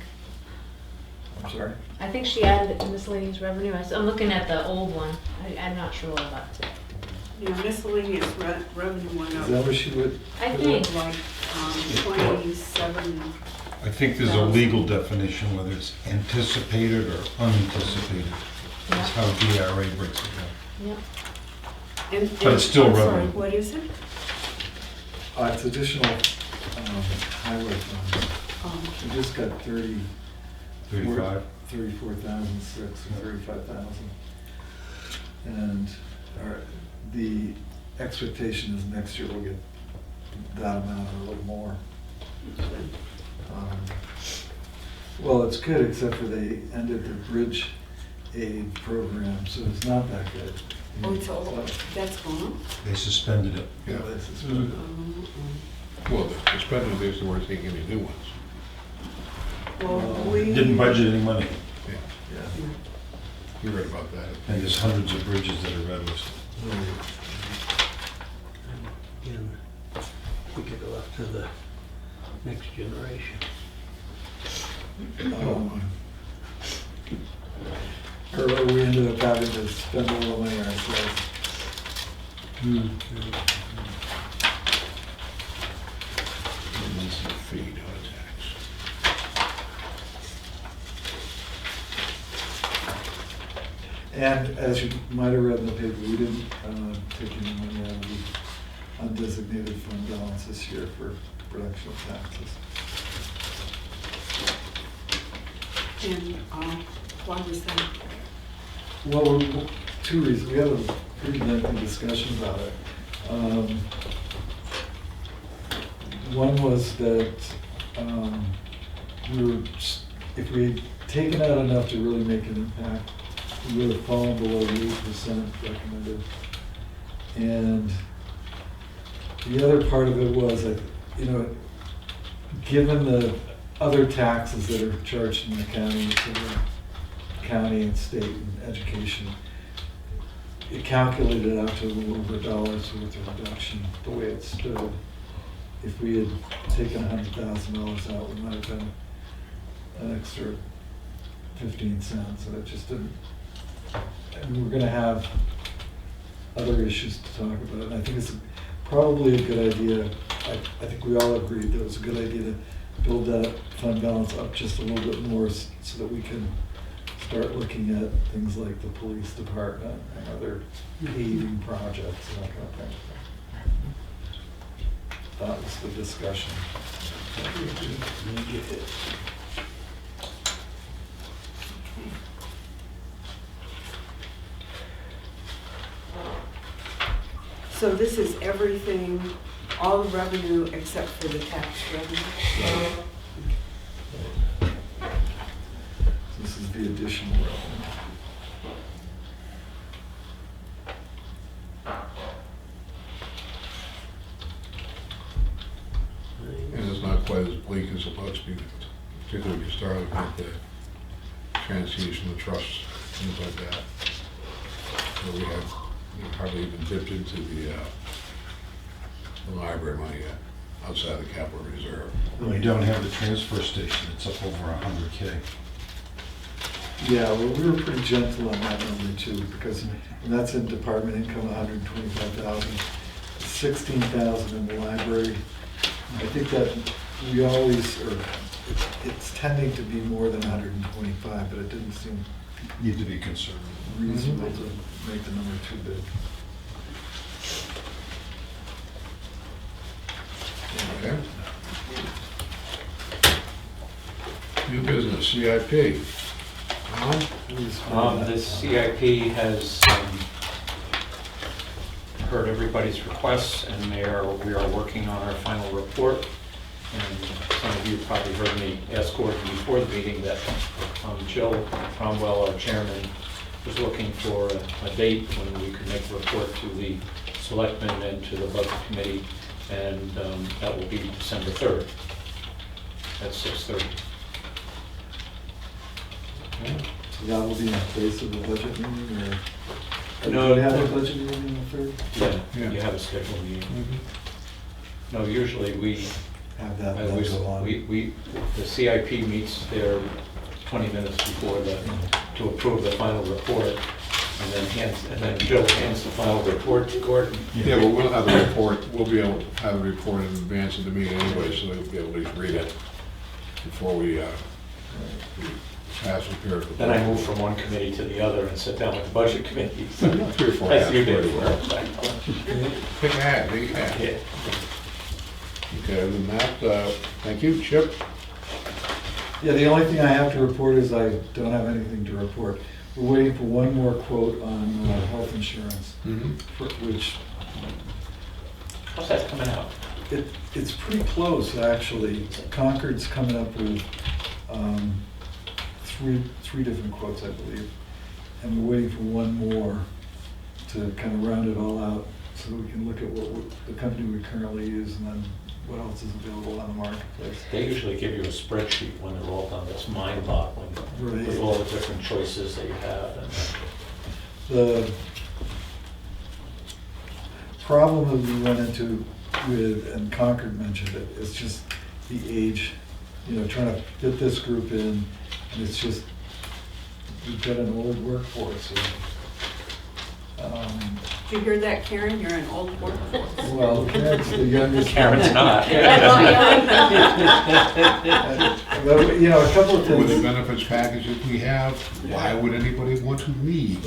I'm sorry? I think she added it to miscellaneous revenue. I'm looking at the old one. I'm not sure about it. Yeah, miscellaneous revenue went Is up, that what she would? I think. like, 27. I think there's a legal definition, whether it's anticipated or unanticipated. That's how DRA breaks it down. Yep. But it's still I'm sorry, revenue. what is it? It's additional highway funds. We Oh, just got 35? 34,006 or 35,000. And the expectation is next year we'll get that amount or a little more. Well, it's good, except for they ended the bridge aid program, so it's not that good. Oh, it's all, So, that's gone? They suspended it. Yeah. this is- Well, the spending days, they weren't taking any new ones. Well, we. Didn't budget any money, Yeah, Yeah. you read about that. and there's hundreds of bridges that are red listed. And we could go up to the next generation. Or we ended up having to spend a little money ourselves. Feed, tax. And as you might have read in the paper, we didn't take any money out of the undesignated fund balance this year for production of taxes. And, why was that? Well, two reasons. We had a pretty lengthy discussion about it. One was that if we had taken out enough to really make an impact, we would have fallen below the 8% recommended. And the other part of it was that, given the other taxes that are charged in the county, so the county and state and education, it calculated out to a little over $1 worth of reduction, the way it stood. If we had taken $100,000 out, we might have been an extra 15 cents, and it just didn't. And we're gonna have other issues to talk about, and I think it's probably a good idea. I think we all agreed that it was a good idea to build that fund balance up just a little bit more so that we can start looking at things like the police department and other paving projects and that kind of thing. That was the discussion. So this is everything, all the revenue except for the tax revenue? This is the additional revenue. And it's not quite as bleak as it looks, particularly if you start looking at the transfusion of trusts, things like that. So we have hardly even dipped into the library money yet, outside the capital reserve. We don't have the transfer station, it's up over 100K. Yeah, well, we were pretty gentle on that number too, because, and that's in department income, 125,000, 16,000 in the library. I think that we always, or it's tending to be more than 125, but it didn't seem Need to be conservative. reasonable to make the number too big. Okay. New business, CIP. Alan? The CIP has heard everybody's requests, and we are working on our final report. And some of you probably heard me ask Gordon before the meeting that Jill Cromwell, our chairman, was looking for a date when we could make a report to the selectmen and to the budget committee, and that will be December 3rd at 6:30. That will be in place of the budget meeting, or? No. Do we have a budget meeting on the third? Yeah, you have a scheduled meeting. No, usually we, Have that we, then go on. the CIP meets there 20 minutes before to approve the final report, and then Jill hands the final report to Gordon. Yeah, but we'll have the report, we'll be able to have the report in advance of the meeting anyway, so they'll be able to read it before we pass the period. Then I move from one committee to the other and sit down with the budget committee. 3 or 4 As you hours. did. Pick a hat, pick a hat. Yeah. Okay, other than that, thank you, Chip. Yeah, the only thing I have to report is I don't have anything to report. We're waiting for one more quote on health insurance, which How's that coming out? it's pretty close, actually. Concord's coming up with three different quotes, I believe. And we're waiting for one more to kind of round it all out so that we can look at the company we currently use and then what else is available on the marketplace. They usually give you a spreadsheet when they're all done. That's mind-boggling with Right. all the different choices that you have. And The problem that we run into with, and Concord mentioned it, is just the age, trying to fit this group in, and it's just, we've got an old workforce. Did you hear that, Karen? You're an old workforce. Well, Karen's the youngest. Karen's not. But, a couple of With the things. benefits packages we have, why would anybody want to leave?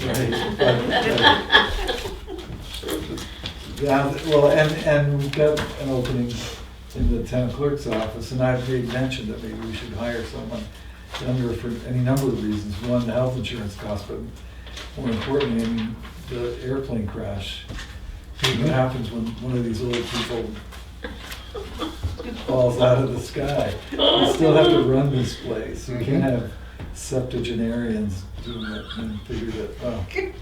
Yeah, well, and we've got an opening in the town clerk's office, and I've made mention that maybe we should hire someone younger for any number of reasons. One, the health insurance cost, but more importantly, the airplane crash. What happens when one of these old people falls out of the sky? We still have to run this place. You can't have septuagenarians doing it and figure that, Keep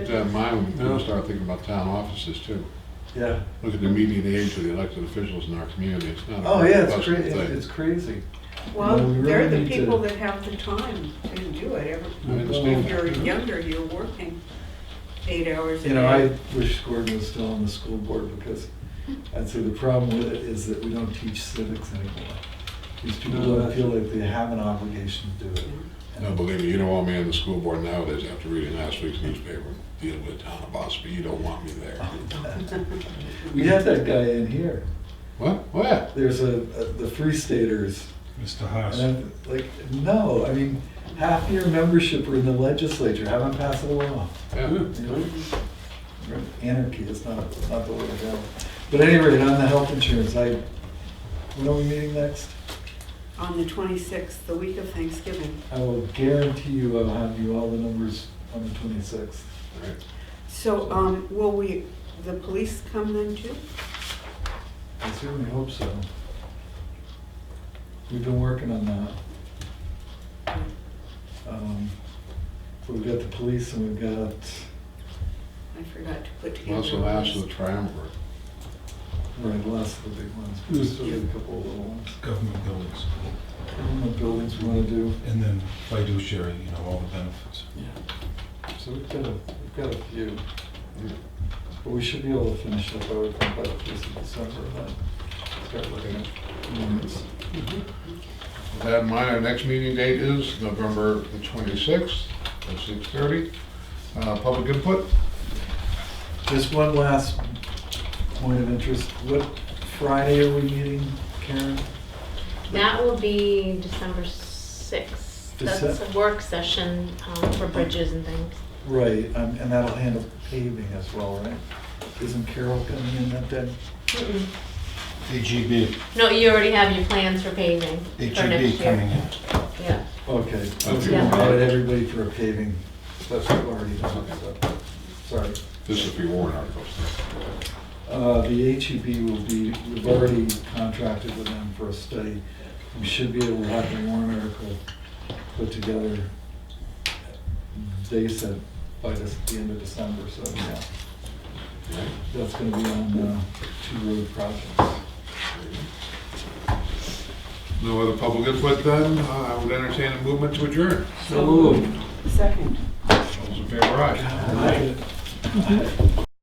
that in mind when we start thinking about town offices too. yeah. Look at the median age of the elected officials in our community, it's not a Oh, very yeah, it's pleasant crazy. thing. It's crazy. Well, No, we really they're the need to- people that have the time to do it. I understand. If you're younger, you're working 8 hours a day. I wish Gordon was still on the school board because I'd say the problem with it is that we don't teach civics anymore. These people don't feel like they have an obligation to do it. No, believe me, you don't want me on the school board nowadays after reading last week's newspaper, dealing with the town of Ospey, you don't want me there. We had that guy in here. What? What? There's the Free Staters. Mr. Haas. And I'm like, no, half your membership are in the legislature, haven't passed a law. Yeah. Anarchy is not the way to go. But anyway, on the health insurance, when are we meeting next? On the 26th, the week of Thanksgiving. I will guarantee you I'll have you all the numbers on the 26th. Right. So, will the police come then too? I certainly hope so. We've been working on that. We've got the police and we've got, I forgot to put together. Well, that's the last of the triumvirate. right, the last of the big ones. We still have a couple of little ones. Government buildings, What buildings we want to do. and then fiduciary, all the benefits. So we've got a few. But we should be able to finish up everything by the 1st of December, and then start looking at units. With that in mind, our next meeting date is November the 26th at 6:30. Public input? Just one last point of interest. What Friday are we meeting, Karen? That will be December 6th. That's a work session for bridges and things. Right, and that'll handle paving as well, right? Isn't Carol coming in that day? AGB, No, you already have your plans for paving for next HEB year. coming in. Yeah. Okay, I was Okay. gonna invite everybody for a paving, that's what we've already done, so, sorry. This is for your warrant articles. The HEB will be, we've already contracted with them for a study. We should be able to have the warrant article put together, they said, by the end of December, so yeah. That's gonna be on 2 road projects. No other public input then? I would entertain a movement to adjourn. So moved. Second. All those in favor, aye. Aye.